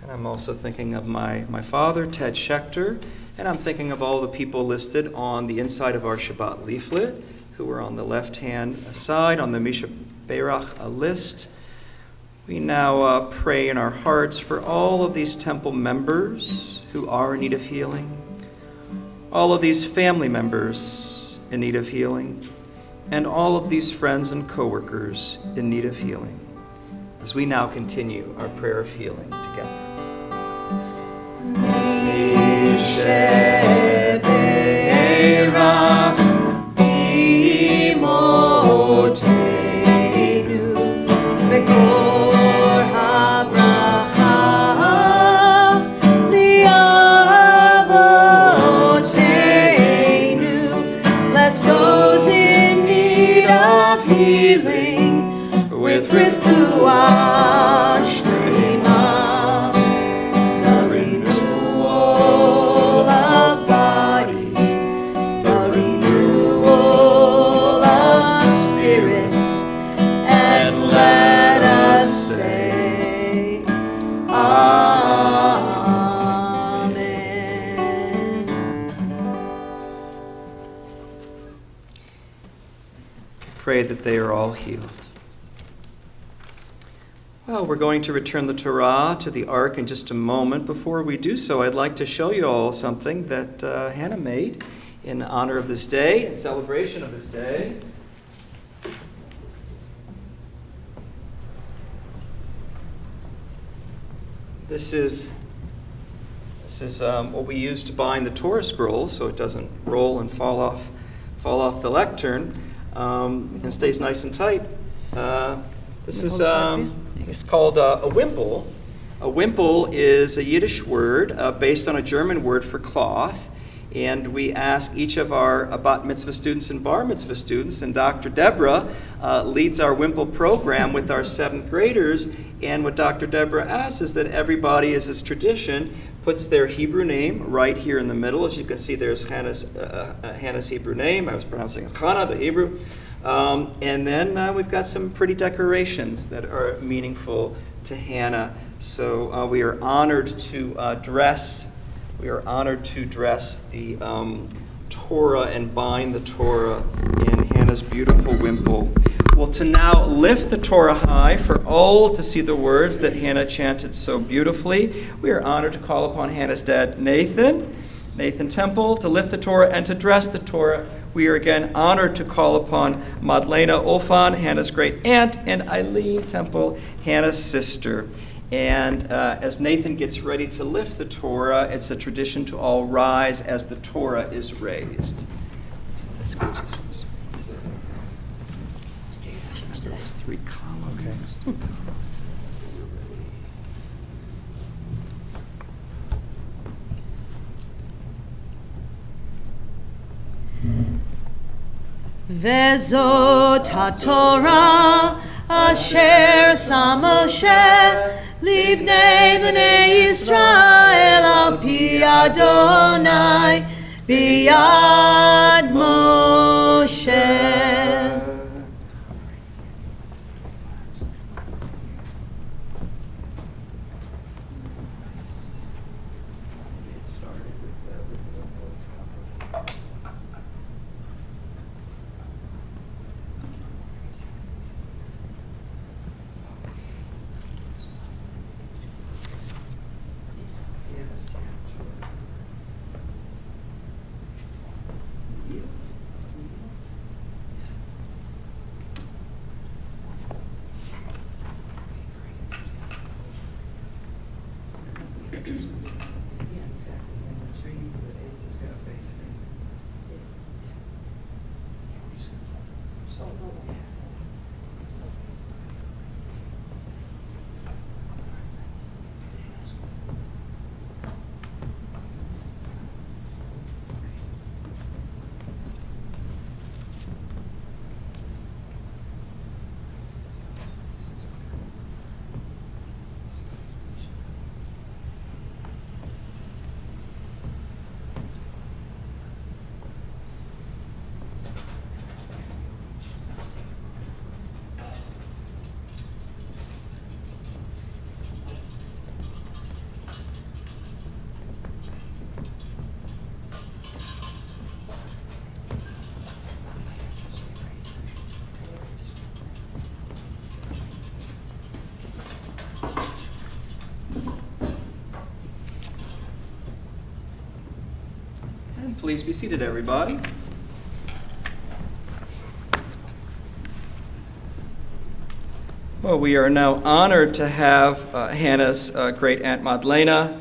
And I'm also thinking of my father, Ted Schechter, and I'm thinking of all the people listed on the inside of our Shabbat leaflet, who are on the left-hand side on the Mishaberach list. We now pray in our hearts for all of these temple members who are in need of healing, all of these family members in need of healing, and all of these friends and coworkers in need of healing, as we now continue our prayer of healing together. Mishaberach Imotenu Mekor HaBracha Liavoteinu. Bless those in need of healing with refuah shlema. The renewal of body, the renewal of spirit, and let us say Amen. Pray that they are all healed. Well, we're going to return the Torah to the Ark in just a moment. Before we do so, I'd like to show you all something that Hannah made in honor of this day, in celebration of this day. This is what we use to bind the Torah scroll so it doesn't roll and fall off the lectern and stays nice and tight. This is called a wimple. A wimple is a Yiddish word based on a German word for cloth. And we ask each of our bat mitzvah students and bar mitzvah students, and Dr. Deborah leads our Wimple program with our 7th graders. And what Dr. Deborah asks is that everybody, as is tradition, puts their Hebrew name right here in the middle. As you can see, there's Hannah's Hebrew name. I was pronouncing Hannah, the Hebrew. And then we've got some pretty decorations that are meaningful to Hannah. So we are honored to dress. We are honored to dress the Torah and bind the Torah in Hannah's beautiful wimple. Well, to now lift the Torah high for all to see the words that Hannah chanted so beautifully, we are honored to call upon Hannah's dad, Nathan Temple, to lift the Torah and to dress the Torah. We are again honored to call upon Madlena Olfan, Hannah's great aunt, and Eileen Temple, Hannah's sister. And as Nathan gets ready to lift the Torah, it's a tradition to all rise as the Torah is raised. So let's go to some. There's 3 columns. Okay. 3 columns. וזאת התורה אשר שם משה לבני בני ישראל על פי אדוני ביד משה. Please be seated, everybody. Well, we are now honored to have Hannah's great aunt Madlena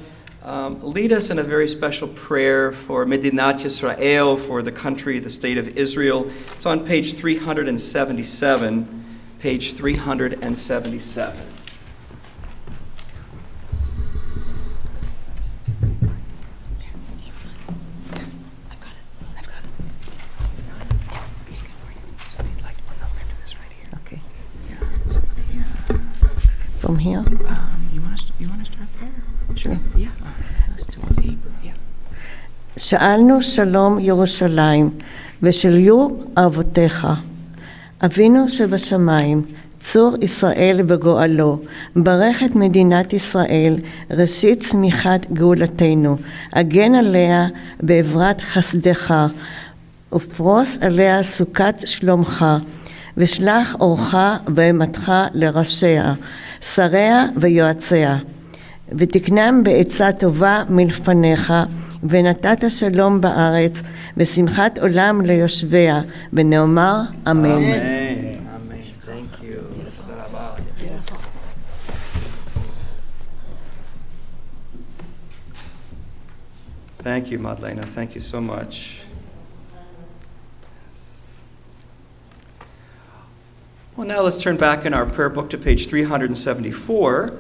lead us in a very special prayer for Medinat Yisrael, for the country, the state of Israel. It's on page 377. Page 377. From here? You want to start there? Sure. Yeah. Let's do the Hebrew. Yeah. שאלנו שלום ירושלים ושליו אבותיך. אבינו שבשמיים, צור ישראל וגואלו, ברך את מדינת ישראל, ראשית צמיחת גאולתנו, הגן עליה בעברת חסדך, ופרוס עליה סוכת שלומך, ושלח אורך ואימתך לראשיה, שריה ויועציה, ותקנם בעצה טובה מלפניך, ונתת שלום בארץ, ושמחת עולם ליושביה, ונאמר אמן. Amen. Thank you. Beautiful. Thank you, Madlena. Thank you so much. Well, now let's turn back in our prayer book to page 374.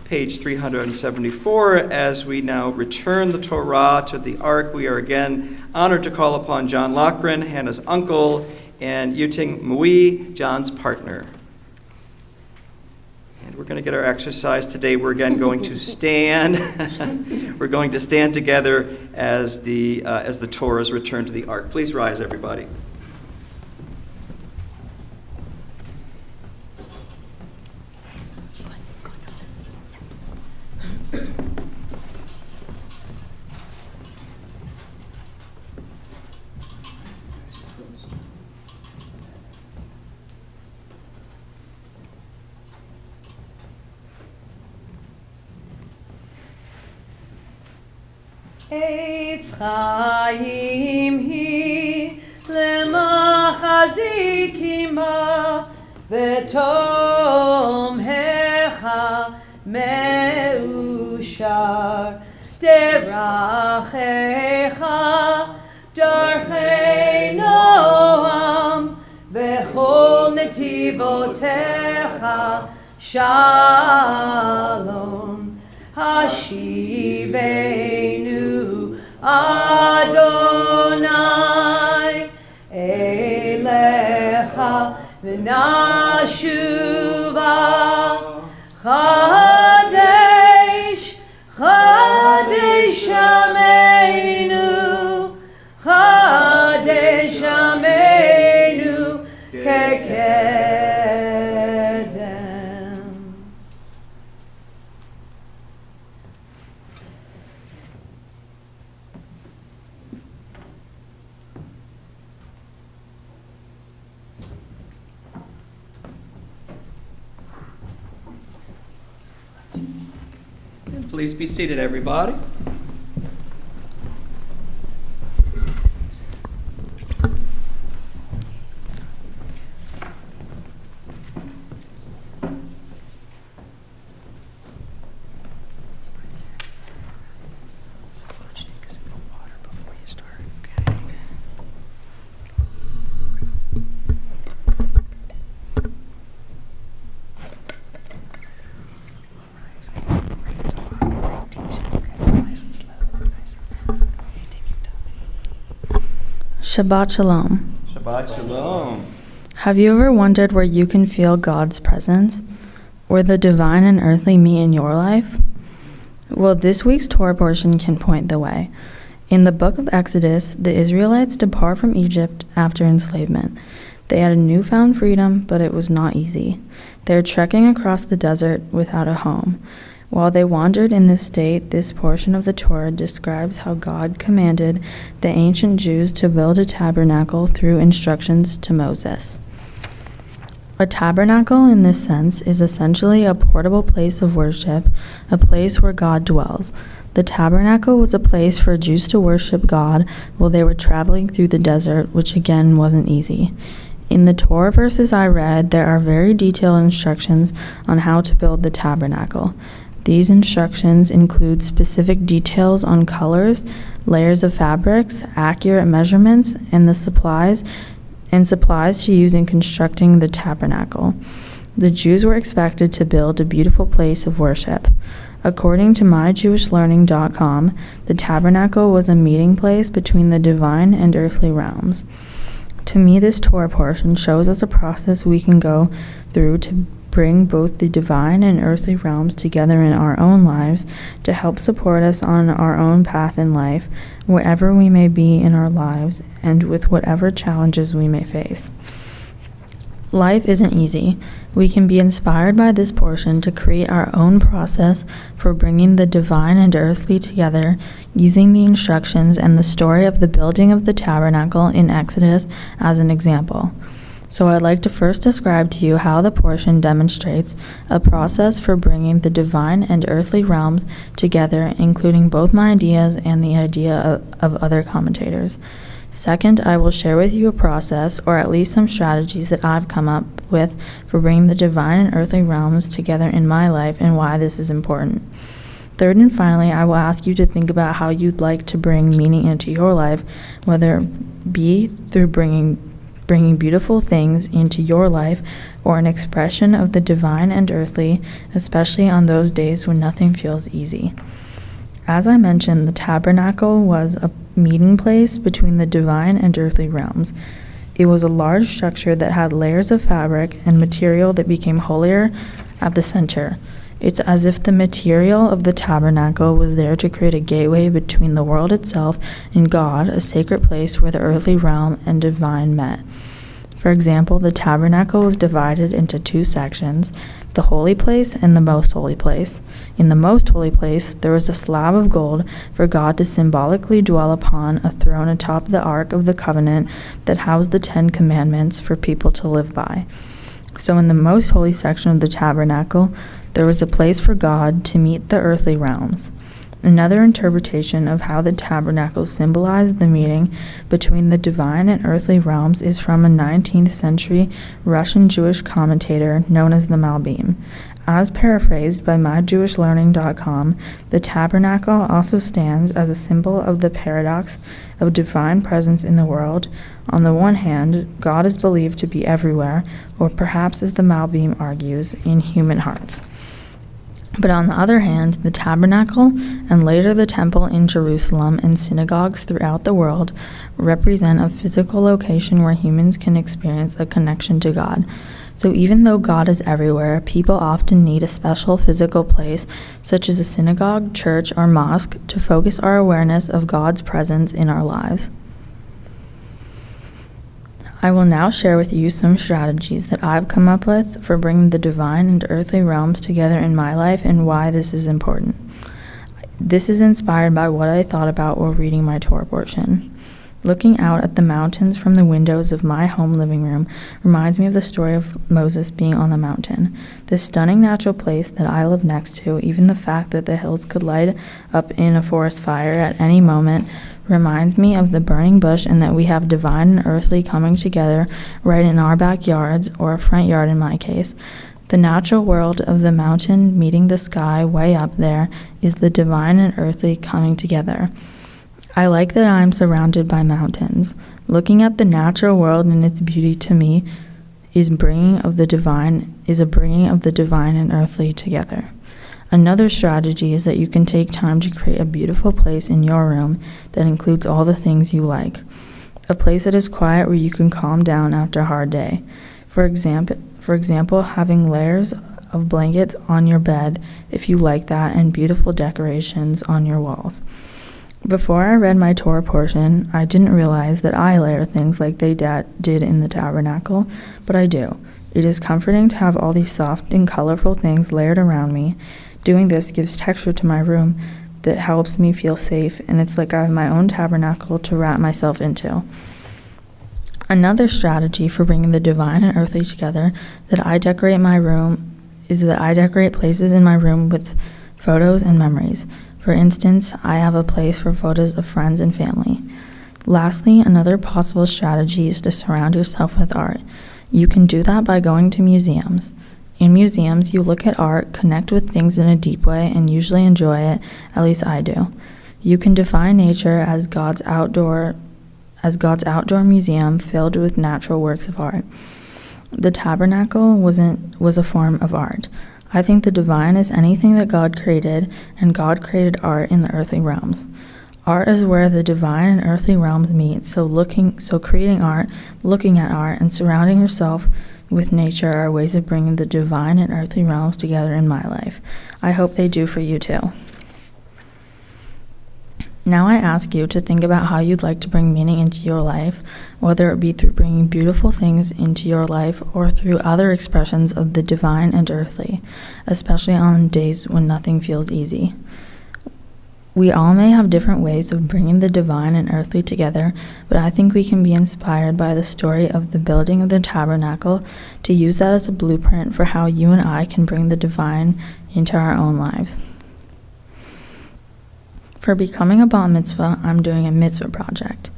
page 374. As we now return the Torah to the Ark, we are again honored to call upon John Lochran, Hannah's uncle, and Yuting Mui, John's partner. And we're going to get our exercise today. We're again going to stand. We're going to stand together as the Torah is returned to the Ark. Please rise, everybody. Eitz Chaim hi lemachazikima v'tomhecha meushar derachecha darchei noam v'chol netivotecha shalom Hashivenu Adonai Elecha V'nashuva Chadesh Chadesh Yameinu Chadesh Yameinu Kekedem. Please be seated, everybody. Shabbat Shalom. Shabbat Shalom. Have you ever wondered where you can feel God's presence? Where the divine and earthly meet in your life? Well, this week's Torah portion can point the way. In the book of Exodus, the Israelites depart from Egypt after enslavement. They had a newfound freedom, but it was not easy. They are trekking across the desert without a home. While they wandered in this state, this portion of the Torah describes how God commanded the ancient Jews to build a tabernacle through instructions to Moses. A tabernacle, in this sense, is essentially a portable place of worship, a place where God dwells. The tabernacle was a place for Jews to worship God while they were traveling through the desert, which again wasn't easy. In the Torah verses I read, there are very detailed instructions on how to build the tabernacle. These instructions include specific details on colors, layers of fabrics, accurate measurements, and the supplies to use in constructing the tabernacle. The Jews were expected to build a beautiful place of worship. According to myjewishlearning.com, the tabernacle was a meeting place between the divine and earthly realms. To me, this Torah portion shows us a process we can go through to bring both the divine and earthly realms together in our own lives to help support us on our own path in life, wherever we may be in our lives and with whatever challenges we may face. Life isn't easy. We can be inspired by this portion to create our own process for bringing the divine and earthly together, using the instructions and the story of the building of the tabernacle in Exodus as an example. So I'd like to first describe to you how the portion demonstrates a process for bringing the divine and earthly realms together, including both my ideas and the idea of other commentators. Second, I will share with you a process, or at least some strategies that I've come up with for bringing the divine and earthly realms together in my life and why this is important. Third and finally, I will ask you to think about how you'd like to bring meaning into your life, whether it be through bringing bringing beautiful things into your life, or an expression of the divine and earthly, especially on those days when nothing feels easy. As I mentioned, the tabernacle was a meeting place between the divine and earthly realms. It was a large structure that had layers of fabric and material that became holier at the center. It's as if the material of the tabernacle was there to create a gateway between the world itself and God, a sacred place where the earthly realm and divine met. For example, the tabernacle was divided into two sections, the holy place and the most holy place. In the most holy place, there was a slab of gold for God to symbolically dwell upon, a throne atop the Ark of the Covenant that housed the 10 Commandments for people to live by. So in the most holy section of the tabernacle, there was a place for God to meet the earthly realms. Another interpretation of how the tabernacle symbolized the meeting between the divine and earthly realms is from a 19th century Russian Jewish commentator known as the Malbim. As paraphrased by myjewishlearning.com, the tabernacle also stands as a symbol of the paradox of divine presence in the world. On the one hand, God is believed to be everywhere, or perhaps, as the Malbim argues, in human hearts. But on the other hand, the tabernacle, and later the temple in Jerusalem and synagogues throughout the world, represent a physical location where humans can experience a connection to God. So even though God is everywhere, people often need a special physical place, such as a synagogue, church, or mosque, to focus our awareness of God's presence in our lives. I will now share with you some strategies that I've come up with for bringing the divine and earthly realms together in my life and why this is important. This is inspired by what I thought about while reading my Torah portion. Looking out at the mountains from the windows of my home living room reminds me of the story of Moses being on the mountain. This stunning natural place that I live next to, even the fact that the hills could light up in a forest fire at any moment, reminds me of the burning bush, and that we have divine and earthly coming together right in our backyards, or a front yard in my case. The natural world of the mountain meeting the sky way up there is the divine and earthly coming together. I like that I'm surrounded by mountains. Looking at the natural world and its beauty to me is a bringing of the divine and earthly together. Another strategy is that you can take time to create a beautiful place in your room that includes all the things you like. A place that is quiet where you can calm down after a hard day. For example, having layers of blankets on your bed, if you like that, and beautiful decorations on your walls. Before I read my Torah portion, I didn't realize that I layer things like they did in the tabernacle, but I do. It is comforting to have all these soft and colorful things layered around me. Doing this gives texture to my room that helps me feel safe, and it's like I have my own tabernacle to wrap myself into. Another strategy for bringing the divine and earthly together that I decorate my room is that I decorate places in my room with photos and memories. For instance, I have a place for photos of friends and family. Lastly, another possible strategy is to surround yourself with art. You can do that by going to museums. In museums, you look at art, connect with things in a deep way, and usually enjoy it, at least I do. You can define nature as God's outdoor museum filled with natural works of art. The tabernacle was a form of art. I think the divine is anything that God created, and God created art in the earthly realms. Art is where the divine and earthly realms meet, so creating art, looking at art, and surrounding yourself with nature are ways of bringing the divine and earthly realms together in my life. I hope they do for you too. Now I ask you to think about how you'd like to bring meaning into your life, whether it be through bringing beautiful things into your life or through other expressions of the divine and earthly, especially on days when nothing feels easy. We all may have different ways of bringing the divine and earthly together, but I think we can be inspired by the story of the building of the tabernacle to use that as a blueprint for how you and I can bring the divine into our own lives. For becoming a bat mitzvah, I'm doing a mitzvah project.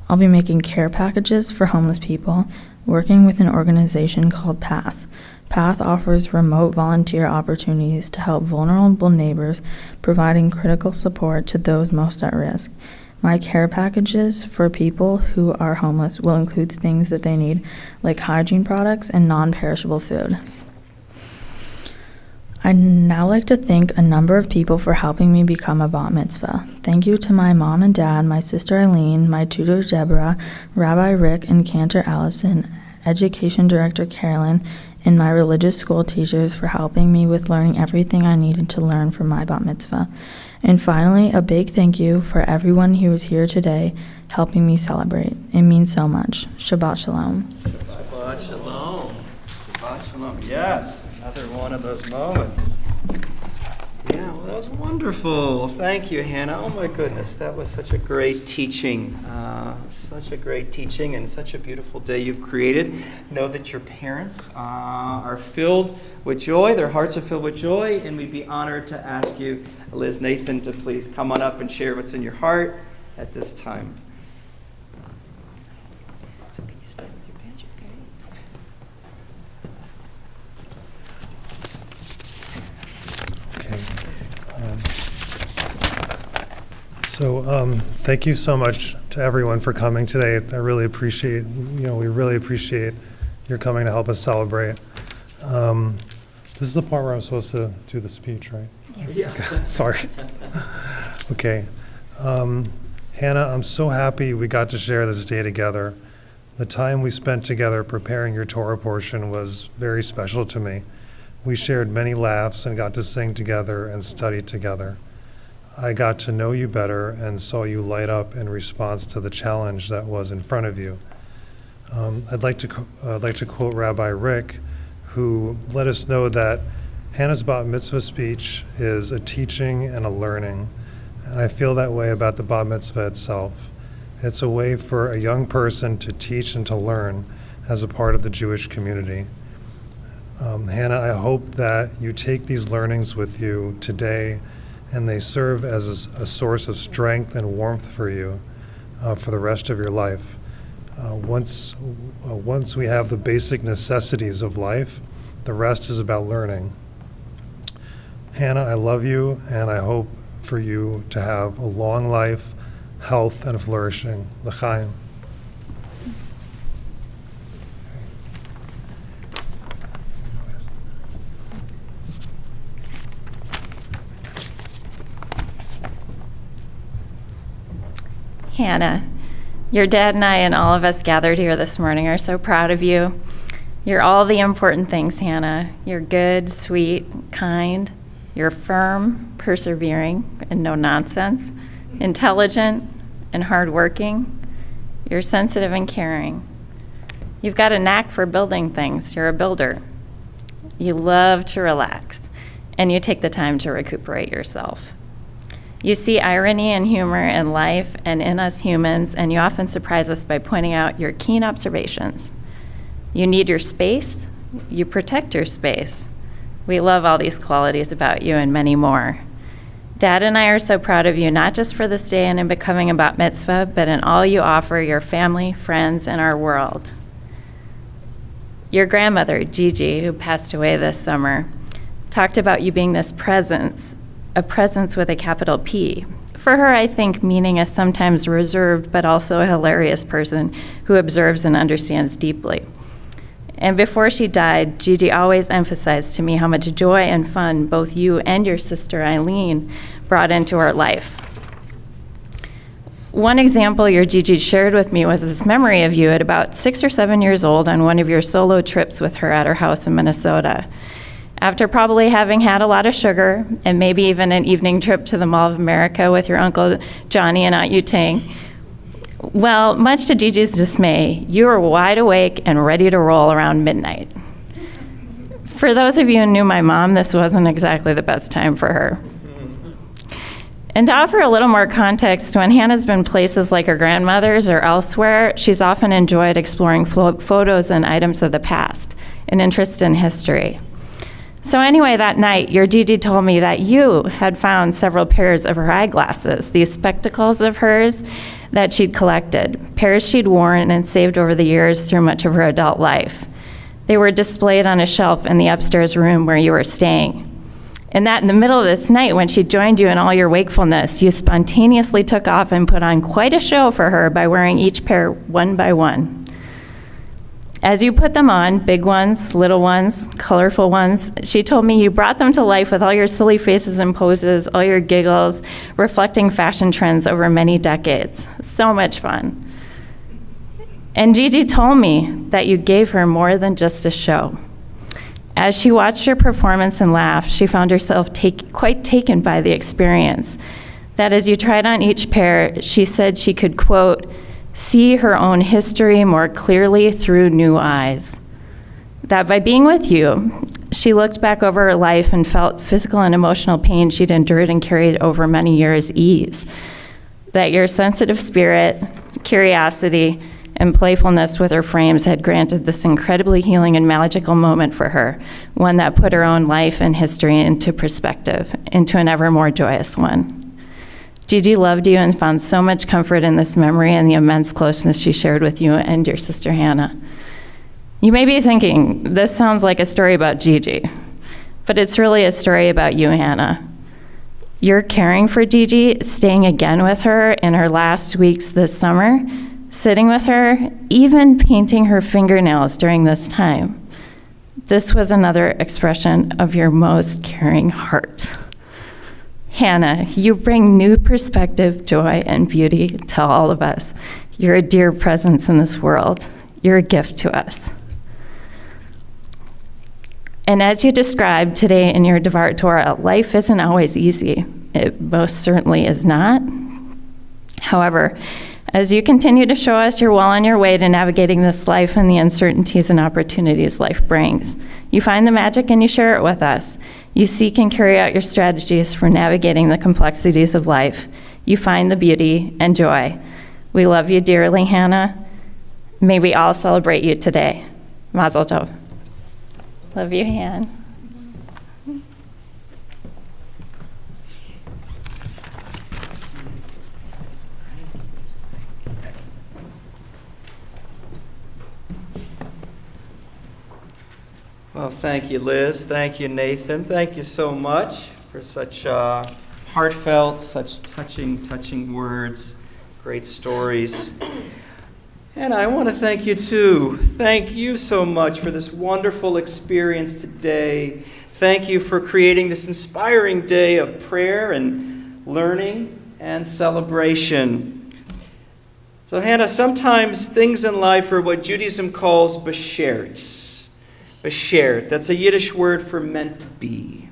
I'll be making care packages for homeless people, working with an organization called PATH. PATH offers remote volunteer opportunities to help vulnerable neighbors, providing critical support to those most at risk. My care packages for people who are homeless will include things that they need, like hygiene products and non-perishable food. I'd now like to thank a number of people for helping me become a bat mitzvah. Thank you to my mom and dad, my sister Eileen, my tutor Deborah, Rabbi Rick and Cantor Allison, Education Director Carolyn, and my religious school teachers for helping me with learning everything I needed to learn for my bat mitzvah. And finally, a big thank you for everyone who is here today helping me celebrate. It means so much. Shabbat Shalom. Shabbat Shalom. Shabbat Shalom. Yes, another one of those moments. Yeah, well, that was wonderful. Thank you, Hannah. Oh my goodness, that was such a great teaching. Such a great teaching and such a beautiful day you've created. Know that your parents are filled with joy. Their hearts are filled with joy, and we'd be honored to ask you, Liz Nathan, to please come on up and share what's in your heart at this time. So can you start with your pants, So thank you so much to everyone for coming today. I really appreciate, we really appreciate your coming to help us celebrate. This is the part where I'm supposed to do the speech, right? Yeah. Okay. Sorry. Okay. Hannah, I'm so happy we got to share this day together. The time we spent together preparing your Torah portion was very special to me. We shared many laughs and got to sing together and study together. I got to know you better and saw you light up in response to the challenge that was in front of you. I'd like to quote Rabbi Rick, who let us know that Hannah's bat mitzvah speech is a teaching and a learning. And I feel that way about the bat mitzvah itself. It's a way for a young person to teach and to learn as a part of the Jewish community. Hannah, I hope that you take these learnings with you today and they serve as a source of strength and warmth for you for the rest of your life. Once we have the basic necessities of life, the rest is about learning. Hannah, I love you, and I hope for you to have a long life, health, and flourishing. L'chaim. Hannah, your dad and I and all of us gathered here this morning are so proud of you. You're all the important things, Hannah. You're good, sweet, kind. You're firm, persevering, and no nonsense. Intelligent and hardworking. You're sensitive and caring. You've got a knack for building things. You're a builder. You love to relax, and you take the time to recuperate yourself. You see irony and humor in life and in us humans, and you often surprise us by pointing out your keen observations. You need your space. You protect your space. We love all these qualities about you and many more. Dad and I are so proud of you, not just for this day and in becoming a bat mitzvah, but in all you offer your family, friends, and our world. Your grandmother, Gigi, who passed away this summer, talked about you being this presence, a presence with a capital P. For her, I think meaning a sometimes reserved but also a hilarious person who observes and understands deeply. And before she died, Gigi always emphasized to me how much joy and fun both you and your sister Eileen brought into her life. One example your Gigi shared with me was this memory of you at about 6 or 7 years old on one of your solo trips with her at her house in Minnesota. After probably having had a lot of sugar and maybe even an evening trip to the Mall of America with your Uncle Johnny and Aunt Yutang, well, much to Gigi's dismay, you were wide awake and ready to roll around midnight. For those of you who knew my mom, this wasn't exactly the best time for her. And to offer a little more context, when Hannah's been places like her grandmother's or elsewhere, she's often enjoyed exploring photos and items of the past, an interest in history. So anyway, that night, your Gigi told me that you had found several pairs of her eyeglasses, these spectacles of hers that she'd collected, pairs she'd worn and saved over the years through much of her adult life. They were displayed on a shelf in the upstairs room where you were staying. And that in the middle of this night, when she joined you in all your wakefulness, you spontaneously took off and put on quite a show for her by wearing each pair one by one. As you put them on, big ones, little ones, colorful ones, she told me you brought them to life with all your silly faces and poses, all your giggles, reflecting fashion trends over many decades. So much fun. And Gigi told me that you gave her more than just a show. As she watched your performance and laughed, she found herself quite taken by the experience. That as you tried on each pair, she said she could, quote, see her own history more clearly through new eyes. That by being with you, she looked back over her life and felt physical and emotional pain she'd endured and carried over many years ease. That your sensitive spirit, curiosity, and playfulness with her frames had granted this incredibly healing and magical moment for her, one that put her own life and history into perspective, into an ever more joyous one. Gigi loved you and found so much comfort in this memory and the immense closeness she shared with you and your sister Hannah. You may be thinking, this sounds like a story about Gigi, but it's really a story about you, Hannah. You're caring for Gigi, staying again with her in her last weeks this summer, sitting with her, even painting her fingernails during this time. This was another expression of your most caring heart. Hannah, you bring new perspective, joy, and beauty to all of us. You're a dear presence in this world. You're a gift to us. And as you described today in your Devar Torah, life isn't always easy. It most certainly is not. However, as you continue to show us you're well on your way to navigating this life and the uncertainties and opportunities life brings, you find the magic and you share it with us. You seek and carry out your strategies for navigating the complexities of life. You find the beauty and joy. We love you dearly, Hannah. May we all celebrate you today. Mazel tov. Love you, Han. Well, thank you, Liz. Thank you, Nathan. Thank you so much for such heartfelt, such touching words, great stories. And I want to thank you, too. Thank you so much for this wonderful experience today. Thank you for creating this inspiring day of prayer and learning and celebration. So, Hannah, sometimes things in life are what Judaism calls besherts. Beshert, that's a Yiddish word for meant to be.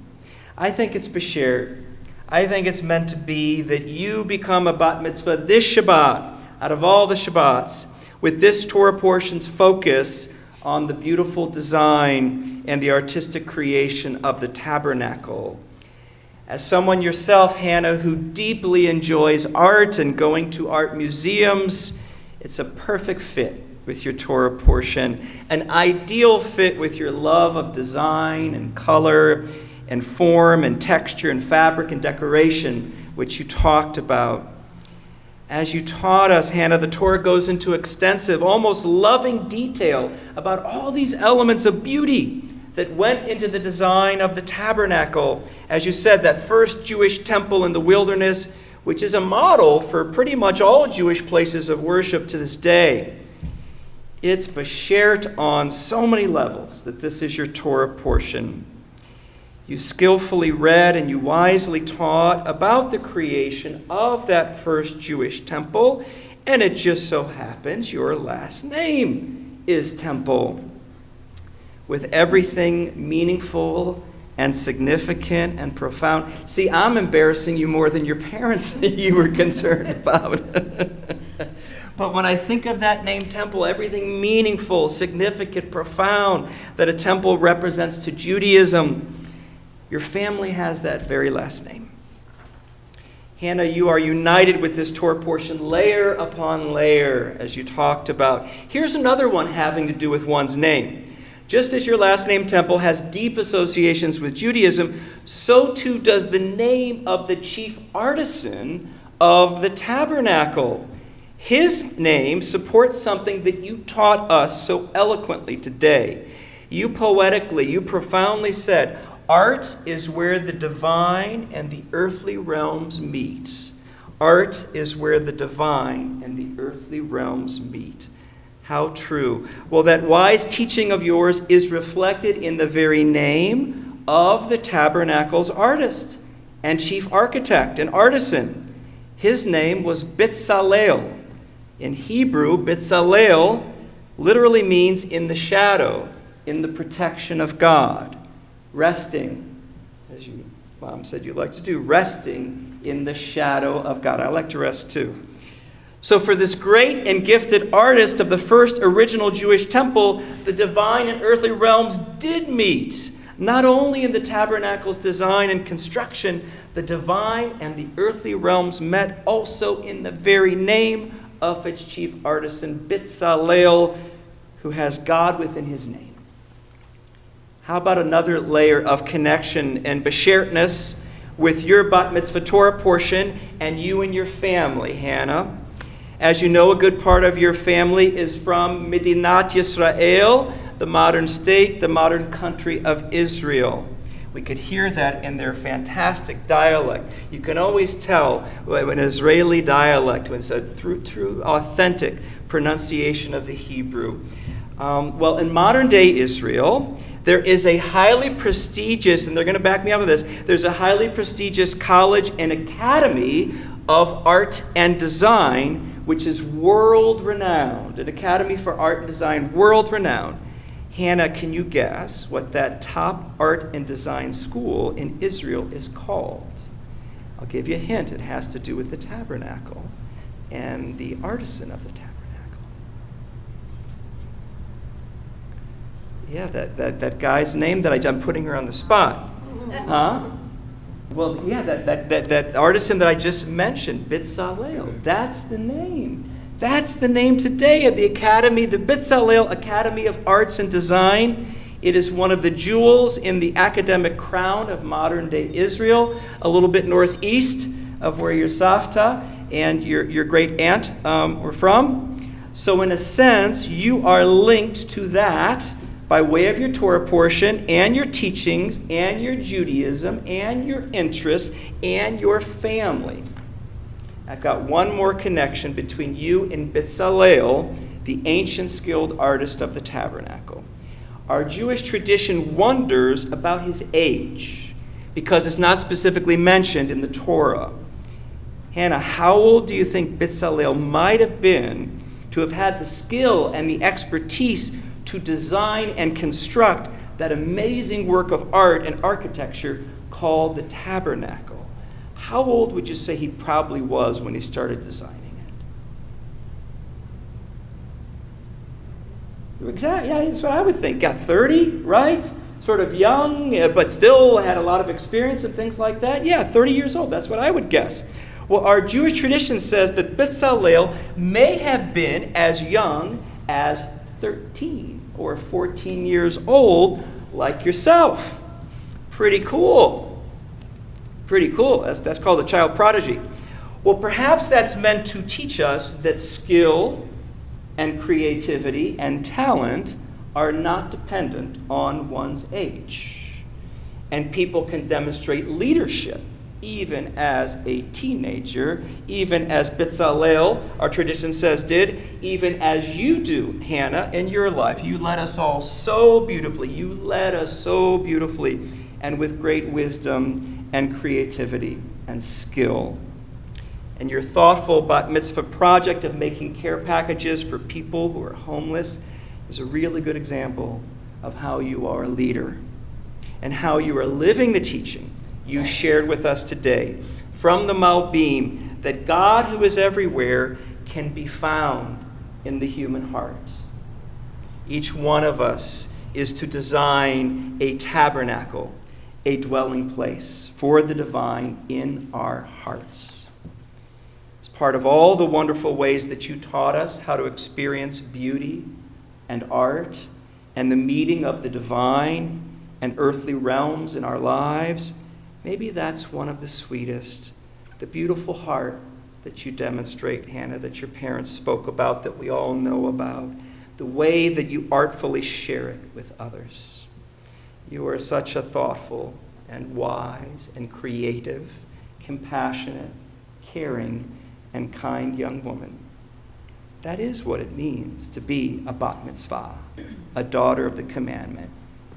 I think it's beshert. I think it's meant to be that you become a bat mitzvah this Shabbat, out of all the Shabbats, with this Torah portion's focus on the beautiful design and the artistic creation of the tabernacle. As someone yourself, Hannah, who deeply enjoys art and going to art museums, it's a perfect fit with your Torah portion, an ideal fit with your love of design and color and form and texture and fabric and decoration, which you talked about. As you taught us, Hannah, the Torah goes into extensive, almost loving detail about all these elements of beauty that went into the design of the tabernacle. As you said, that first Jewish temple in the wilderness, which is a model for pretty much all Jewish places of worship to this day. It's beshert on so many levels that this is your Torah portion. You skillfully read and you wisely taught about the creation of that first Jewish temple, and it just so happens your last name is Temple. With everything meaningful and significant and profound. See, I'm embarrassing you more than your parents you were concerned about. But when I think of that name Temple, everything meaningful, significant, profound that a temple represents to Judaism, your family has that very last name. Hannah, you are united with this Torah portion layer upon layer, as you talked about. Here's another one having to do with one's name. Just as your last name Temple has deep associations with Judaism, so too does the name of the chief artisan of the tabernacle. His name supports something that you taught us so eloquently today. You poetically, you profoundly said, art is where the divine and the earthly realms meet. Art is where the divine and the earthly realms meet. How true. Well, that wise teaching of yours is reflected in the very name of the tabernacle's artist and chief architect and artisan. His name was Bezalel. In Hebrew, Bezalel literally means in the shadow, in the protection of God. Resting, as your mom said you like to do, resting in the shadow of God. I like to rest too. So for this great and gifted artist of the first original Jewish temple, the divine and earthly realms did meet. Not only in the tabernacle's design and construction, the divine and the earthly realms met also in the very name of its chief artisan, Bezalel, who has God within his name. How about another layer of connection and beshertness with your bat mitzvah Torah portion and you and your family, Hannah? As you know, a good part of your family is from Medinat Yisrael, the modern state, the modern country of Israel. We could hear that in their fantastic dialect. You can always tell when Israeli dialect, when it's a true authentic pronunciation of the Hebrew. Well, in modern day Israel, there is a highly prestigious, and they're going to back me up on this, there's a highly prestigious college and academy of art and design, which is world-renowned, an academy for art and design, world-renowned. Hannah, can you guess what that top art and design school in Israel is called? I'll give you a hint. It has to do with the tabernacle and the artisan of the tabernacle. Yeah, that guy's name that I'm putting her on the spot. Huh? Well, yeah, that artisan that I just mentioned, Bezalel. That's the name. That's the name today of the academy, the Bezalel Academy of Arts and Design. It is one of the jewels in the academic crown of modern-day Israel, a little bit northeast of where your Savta and your great-aunt were from. So in a sense, you are linked to that by way of your Torah portion and your teachings and your Judaism and your interests and your family. I've got one more connection between you and Bezalel, the ancient skilled artist of the tabernacle. Our Jewish tradition wonders about his age because it's not specifically mentioned in the Torah. Hannah, how old do you think Bezalel might have been to have had the skill and the expertise to design and construct that amazing work of art and architecture called the tabernacle? How old would you say he probably was when he started designing it? Exactly, yeah, that's what I would think. Got 30, right? Sort of young, but still had a lot of experience and things like that. Yeah, 30 years old, that's what I would guess. Well, our Jewish tradition says that Bezalel may have been as young as 13 or 14 years old, like yourself. Pretty cool. Pretty cool. That's called a child prodigy. Well, perhaps that's meant to teach us that skill and creativity and talent are not dependent on one's age. And people can demonstrate leadership even as a teenager, even as Bezalel, our tradition says, did, even as you do, Hannah, in your life. You led us all so beautifully. You led us so beautifully and with great wisdom and creativity and skill. And your thoughtful bat mitzvah project of making care packages for people who are homeless is a really good example of how you are a leader and how you are living the teaching you shared with us today from the Malbim, that God who is everywhere can be found in the human heart. Each one of us is to design a tabernacle, a dwelling place for the divine in our hearts. It's part of all the wonderful ways that you taught us how to experience beauty and art and the meeting of the divine and earthly realms in our lives. Maybe that's one of the sweetest, the beautiful heart that you demonstrate, Hannah, that your parents spoke about, that we all know about, the way that you artfully share it with others. You are such a thoughtful and wise and creative, compassionate, caring, and kind young woman. That is what it means to be a bat mitzvah, a daughter of the commandment.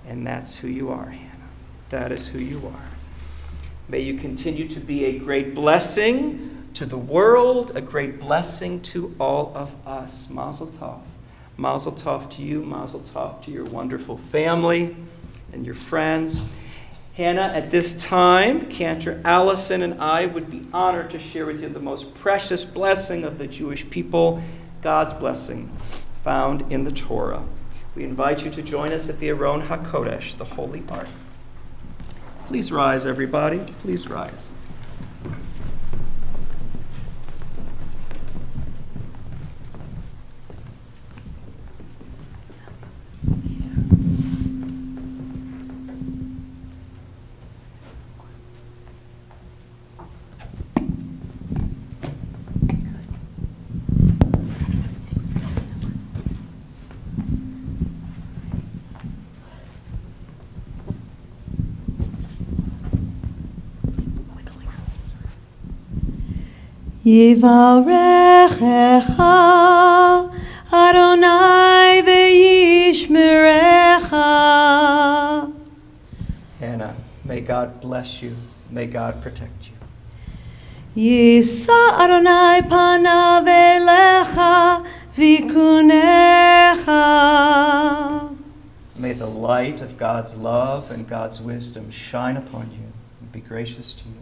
And that's who you are, Hannah. That is who you are. May you continue to be a great blessing to the world, a great blessing to all of us. Mazel tov. Mazel tov to you. Mazel tov to your wonderful family and your friends. Hannah, at this time, Cantor Allison and I would be honored to share with you the most precious blessing of the Jewish people, God's blessing found in the Torah. We invite you to join us at the Aron HaKodesh, the Holy Ark. Please rise, everybody. Please rise. Yivarechecha Adonai ve'yishmerecha. Hannah, may God bless you. May God protect you. Yisa Adonai panav elecha v'kunecha. May the light of God's love and God's wisdom shine upon you and be gracious to you.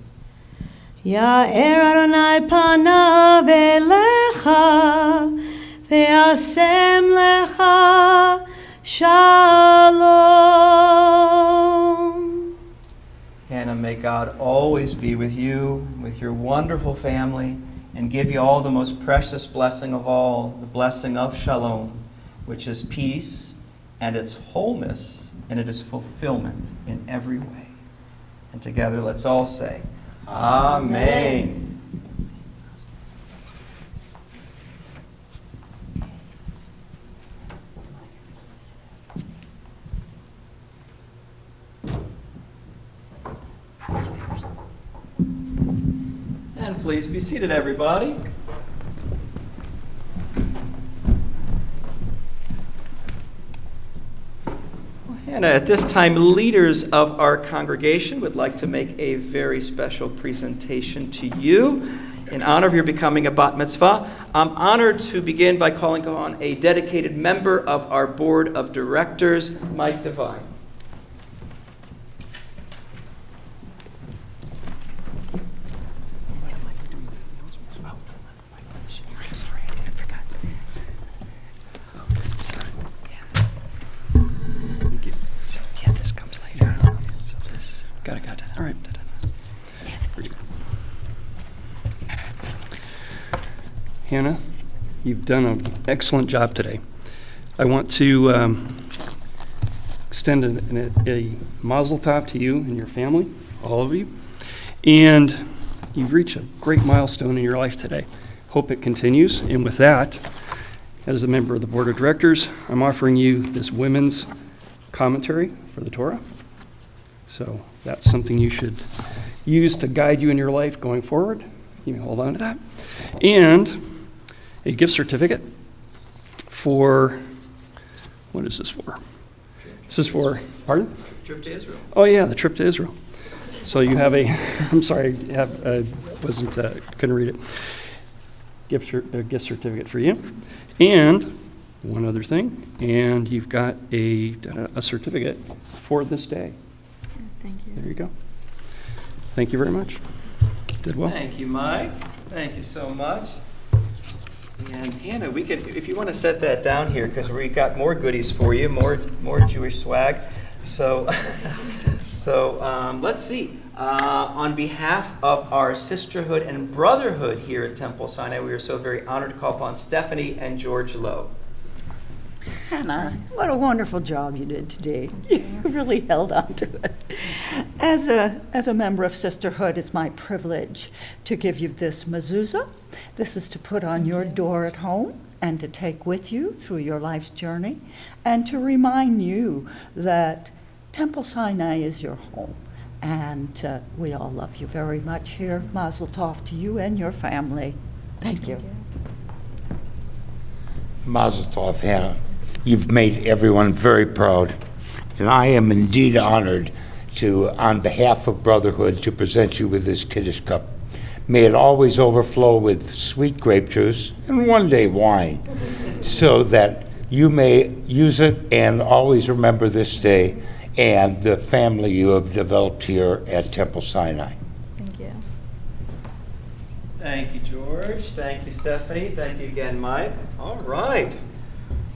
Ya'er Adonai panav elecha ve'asem lecha shalom. Hannah, may God always be with you, with your wonderful family, and give you all the most precious blessing of all, the blessing of shalom, which is peace and its wholeness, and it is fulfillment in every way. And together let's all say, Amen. And please be seated, everybody. And at this time, leaders of our congregation would like to make a very special presentation to you in honor of your becoming a bat mitzvah. I'm honored to begin by calling on a dedicated member of our board of directors, Mike Devine. Got it. All right. Hannah, you've done an excellent job today. I want to extend a mazel tov to you and your family, all of you. And you've reached a great milestone in your life today. Hope it continues. And with that, as a member of the board of directors, I'm offering you this women's commentary for the Torah. So that's something you should use to guide you in your life going forward. You may hold on to that. And a gift certificate for, what is this for? This is for, pardon? Trip to Israel. Oh yeah, the trip to Israel. So you have a, I'm sorry, couldn't read it. Gift certificate for you. And one other thing, and you've got a certificate for this day. Thank you. There you go. Thank you very much. Did well. Thank you, Mike. Thank you so much. And Hannah, we could, if you want to set that down here, because we got more goodies for you, more Jewish swag. So, let's see. On behalf of our sisterhood and brotherhood here at Temple Sinai, we are so very honored to call upon Stephanie and George Lowe. Hannah, what a wonderful job you did today. You really held on to it. As a member of Sisterhood, it's my privilege to give you this mezuzah. This is to put on your door at home and to take with you through your life's journey, and to remind you that Temple Sinai is your home, and we all love you very much here. Mazel tov to you and your family. Thank you. Mazel tov, Hannah. You've made everyone very proud, and I am indeed honored to, on behalf of Brotherhood, to present you with this Kiddush cup. May it always overflow with sweet grape juice and one day wine, so that you may use it and always remember this day and the family you have developed here at Temple Sinai. Thank you. Thank you, George. Thank you, Stephanie. Thank you again, Mike. All right.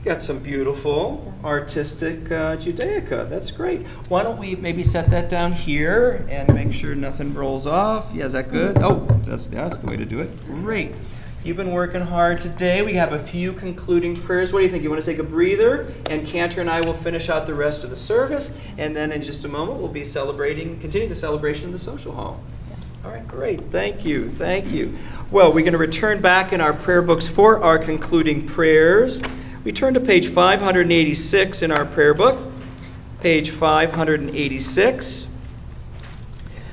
Got some beautiful artistic Judaica. That's great. Why don't we maybe set that down here and make sure nothing rolls off? Yeah, is that good? Oh, that's the way to do it. Great. You've been working hard today. We have a few concluding prayers. What do you think? You want to take a breather? And Cantor and I will finish out the rest of the service. And then in just a moment, we'll be continue the celebration in the social hall. All right, great. Thank you. Thank you. Well, we're going to return back in our prayer books for our concluding prayers. We turn to page 586 in our prayer book. Page 586.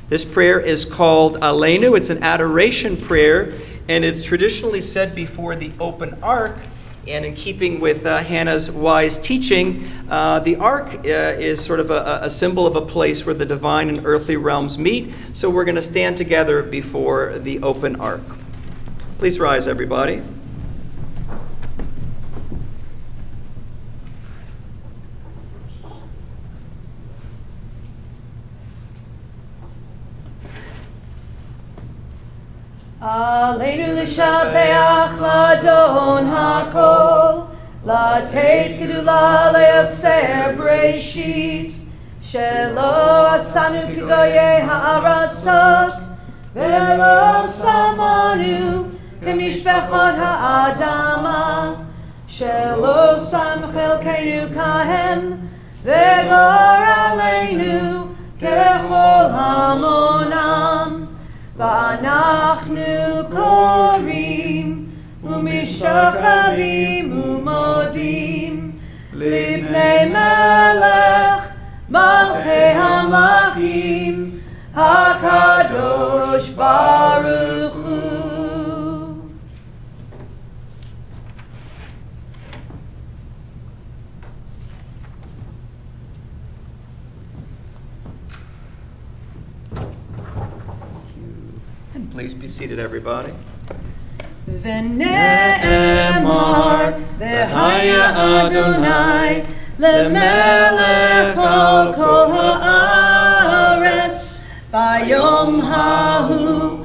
This prayer is called Aleinu. It's an adoration prayer, and it's traditionally said before the open ark. And in keeping with Hannah's wise teaching, the ark is sort of a symbol of a place where the divine and earthly realms meet. So we're going to stand together before the open ark. Please rise, everybody. Aleinu l'shabeach l'Adon hakol, לתת גדולה ליוצר בראשית, שלא עשנו כגויי הארצות, ולא שמנו כמשפחות האדמה, שלא שם חלקנו כהם, וגור עלינו ככל המונם. ואנחנו קוראים ומשתחווים ומודים לפני מלך מלכי המלכים הקדוש ברוך הוא. Please be seated, everybody. ונאמר והיה אדוני למלך על כל הארץ ביום ההוא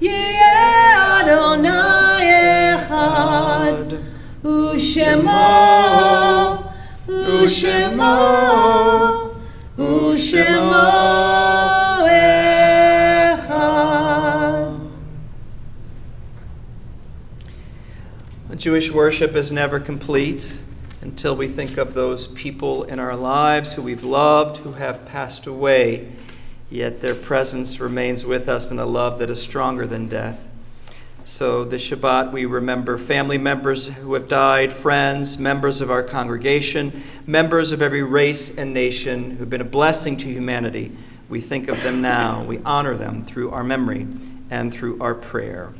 יהיה אדוני אחד ושמו Jewish worship is never complete until we think of those people in our lives who we've loved, who have passed away, yet their presence remains with us in a love that is stronger than death. So this Shabbat we remember family members who have died, friends, members of our congregation, members of every race and nation who've been a blessing to humanity. We think of them now. We honor them through our memory and through our prayer.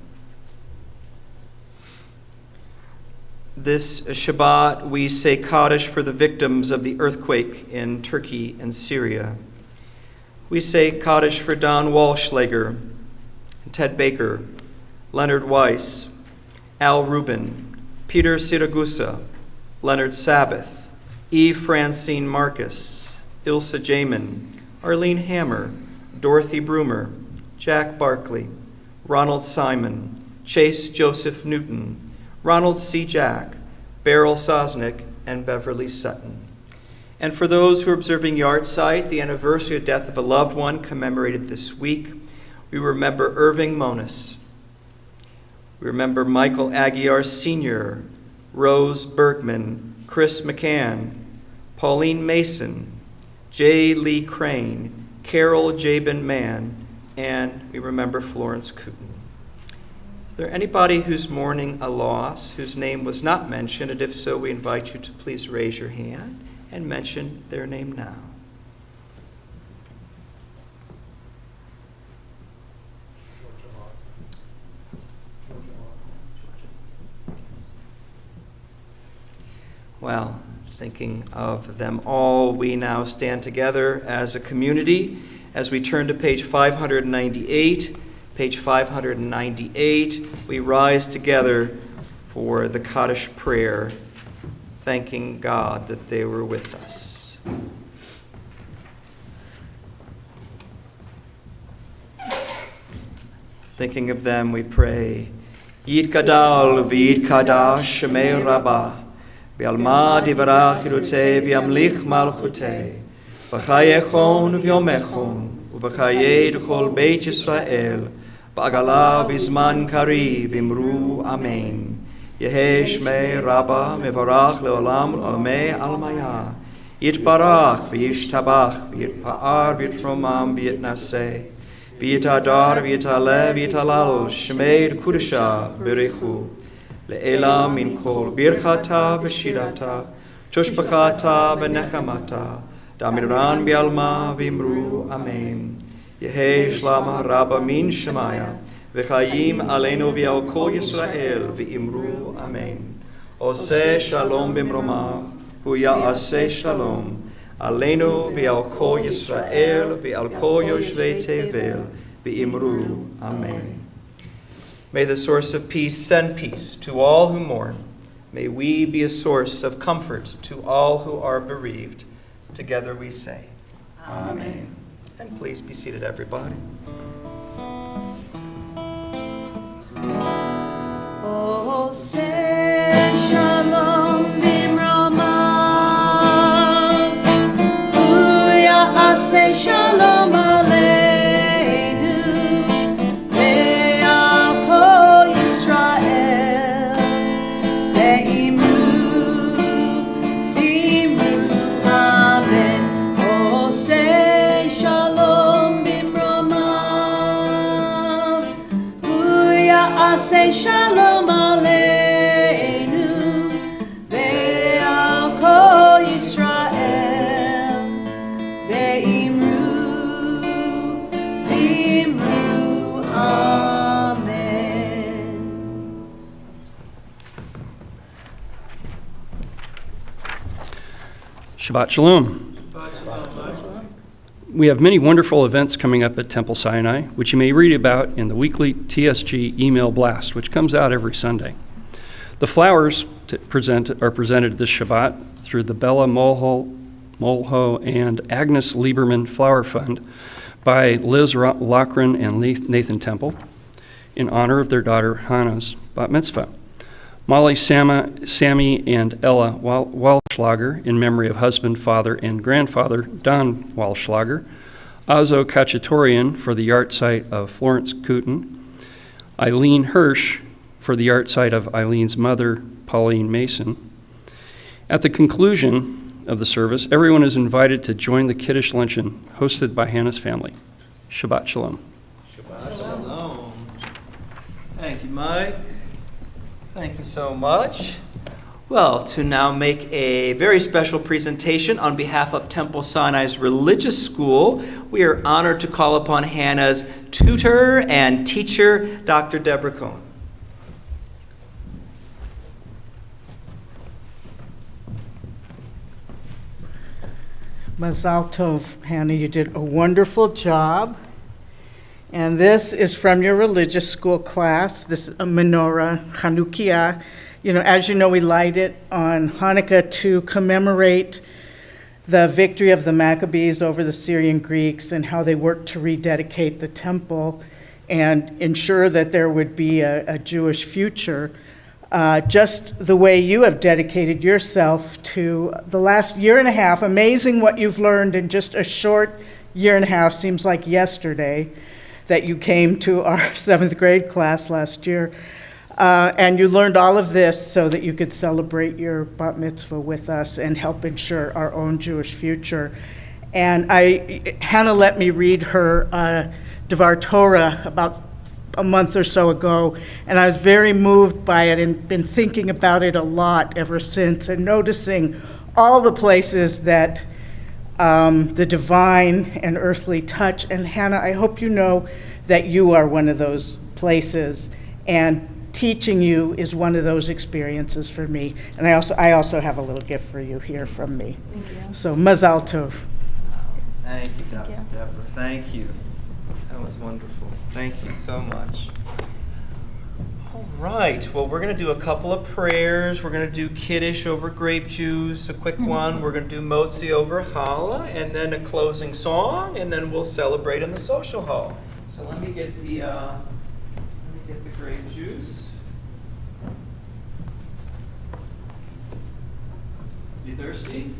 This Shabbat, we say Kaddish for the victims of the earthquake in Turkey and Syria. We say Kaddish for Don Walschlager, Ted Baker, Leonard Weiss, Al Rubin, Peter Siragusa, Leonard Sabbath, Eve Francine Marcus, Ilsa Jamin, Arlene Hammer, Dorothy Brumer, Jack Barkley, Ronald Simon, Chase Joseph Newton, Ronald C. Jack, Beryl Sosnick, and Beverly Sutton. And for those who are observing Yahrzeit, the anniversary of death of a loved one commemorated this week, we remember Irving Monis. We remember Michael Aguiar Sr., Rose Bergman, Chris McCann, Pauline Mason, J. Lee Crane, Carol Jabin Mann, and we remember Florence Cooten. Is there anybody who's mourning a loss whose name was not mentioned? And if so, we invite you to please raise your hand and mention their name now. Well, thinking of them all, we now stand together as a community as we turn to page 598. Page 598, we rise together for the Kaddish prayer, thanking God that they were with us. Thinking of them, we pray, Yitkadal v'yitkadash shemei rabbah, v'alma divarach irutei v'yamlich malchutei, v'chayechon v'yomechon, v'chayei d'chol beit Yisrael, v'agala v'zman kariv imru amen. Yehei shmei rabbah mevarach leolam olamei almaya, yitbarach v'yishtabach v'yitpa'ar v'yitromam v'yitnaseh, v'yitadar v'yitaleh v'yitalal shmei kudesha berichu, le'elam min kol birchata v'shirata, tushbachata v'nechamata, damiran bi'alma v'imru amen. Yehei shlama rabba min shemaya, v'chayim aleinu v'al kol Yisrael v'imru amen. Oseh shalom b'mromav, hu ya'aseh shalom, aleinu v'al kol Yisrael v'al kol yoshvei tevel v'imru amen. May the source of peace send peace to all who mourn. May we be a source of comfort to all who are bereaved. Together we say, Amen. And please be seated, everybody. Oh, say shalom b'mromav, Huya say shalom aleinu, ve'al kol Yisrael, ve'imru amen. Oh, say shalom b'mromav, Huya say shalom aleinu, ve'al kol Yisrael, ve'imru amen. Shabbat Shalom. We have many wonderful events coming up at Temple Sinai, which you may read about in the weekly TSG email blast, which comes out every Sunday. The flowers are presented this Shabbat through the Bella Molho and Agnes Lieberman Flower Fund by Liz Lochran and Nathan Temple in honor of their daughter Hannah's bat mitzvah. Molly, Sammy, and Ella Walschlager in memory of husband, father, and grandfather Don Walschlager. Azo Kachatorian for the art site of Florence Cooten. Eileen Hirsch for the art site of Eileen's mother, Pauline Mason. At the conclusion of the service, everyone is invited to join the Kiddush luncheon hosted by Hannah's family. Shabbat Shalom. Shabbat Shalom. Thank you, Mike. Thank you so much. Well, to now make a very special presentation on behalf of Temple Sinai's religious school, we are honored to call upon Hannah's tutor and teacher, Dr. Deborah Cohen. Mazel Tov, Hannah, you did a wonderful job. And this is from your religious school class. This is a menorah, Chanukiah. You know, as you know, we light it on Hanukkah to commemorate the victory of the Maccabees over the Syrian Greeks and how they worked to rededicate the temple and ensure that there would be a Jewish future. Just the way you have dedicated yourself to the last year and a half. Amazing what you've learned in just a short year and a half. Seems like yesterday that you came to our 7th grade class last year. And you learned all of this so that you could celebrate your bat mitzvah with us and help ensure our own Jewish future. And Hannah let me read her Devar Torah about a month or so ago, and I was very moved by it and been thinking about it a lot ever since and noticing all the places that the divine and earthly touch. And Hannah, I hope you know that you are one of those places, and teaching you is one of those experiences for me. And I also have a little gift for you here from me. Thank you. So Mazel Tov. Thank you, Deborah. Thank you. That was wonderful. Thank you so much. All right. Well, we're going to do a couple of prayers. We're going to do Kiddush over grape juice, a quick one. We're going to do Motzi over challah, and then a closing song, and then we'll celebrate in the social hall. So let me get the grape juice. You thirsty?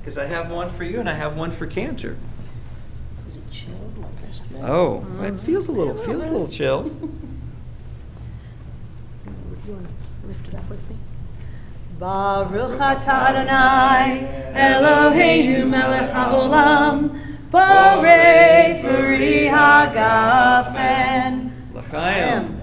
Because I have one for you and I have one for Cantor. Is it chilled like this? Oh, it feels a little chill. You want to lift it up with me? Baruch atah Adonai Eloheinu melech haolam borei peri hagafen L'chaim.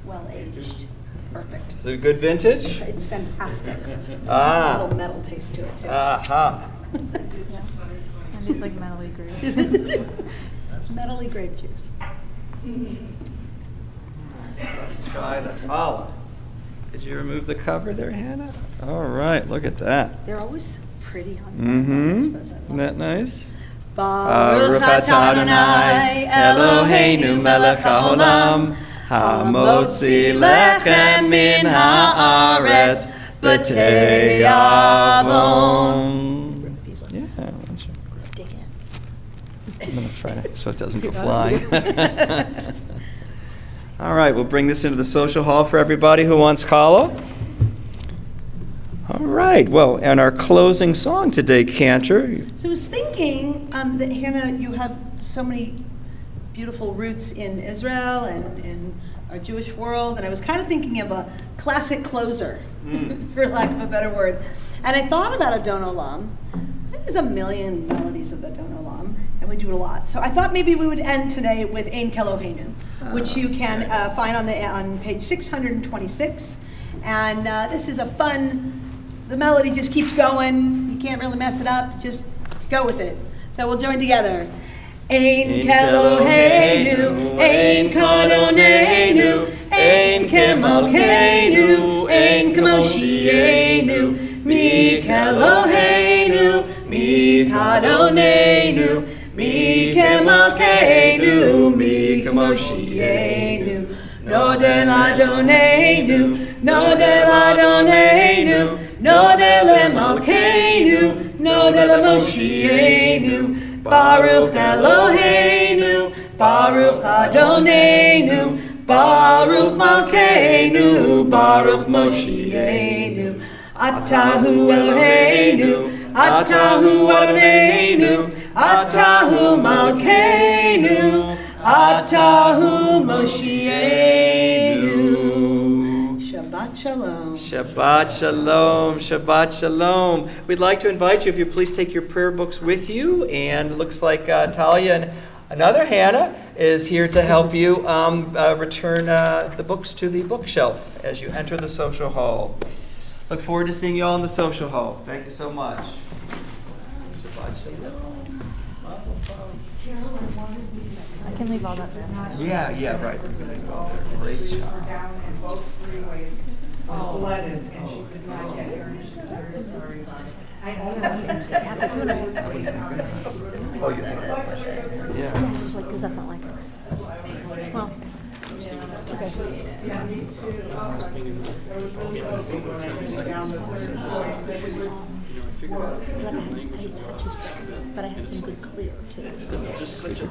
Well aged. Perfect. Is it a good vintage? It's fantastic. Ah. A little metal taste to it too. Aha. And these like metally grape. Metally grape juice. Let's try the challah. Did you remove the cover there, Hannah? All right, look at that. They're always so pretty on Mm-hmm. mitzvahs. I love Isn't that nice? Baruch atah Adonai Eloheinu melech haolam hamotzi lechem min haaretz b'tei avon. Yeah, why don't you Dig in. I'm going to try to, so it doesn't go flying. All right, we'll bring this into the social hall for everybody who wants challah. All right, well, and our closing song today, Cantor. So I was thinking that, Hannah, you have so many beautiful roots in Israel and in our Jewish world, and I was kind of thinking of a classic closer, for lack of a better word. And I thought about Adon Olam. There's a million melodies of Adon Olam, and we do it a lot. So I thought maybe we would end today with Ein Keloheinu, which you can find on page 626. And this is a fun. The melody just keeps going. You can't really mess it up. Just go with it. So we'll join together. Ein Keloheinu, Ein Kadonenu, Ein Kemalkeinu, Ein Kemoshienu, Mi Keloheinu, Mi Kadonenu, Mi Kemalkeinu, Mi Kemoshienu, Nodel Adonenu, Nodel Adonenu, Nodel Malkeinu, Nodel Moshienu, Baruch Eloheinu, Baruch Adonenu, Baruch Malkeinu, Baruch Moshienu, Atahu Eloheinu, Atahu Adonenu, Atahu Malkeinu, Atahu Moshienu. Shabbat Shalom. Shabbat Shalom, Shabbat Shalom. We'd like to invite you, if you please take your prayer books with you. And it looks like Talia and another Hannah is here to help you return the books to the bookshelf as you enter the social hall. Look forward to seeing you all in the social hall. Thank you so much. Shabbat Shalom. Mazel tov. I can leave all that there. Yeah, right. We're going to go there. Great job. Down in both freeways, flooded, and she could not get here, and she's very sorry. I know. Oh, you think that? Yeah. Just like, because that's not like, well, it's okay. Yeah, me too. I was thinking it was really lovely when I went down the But I had some good clear too. Just such a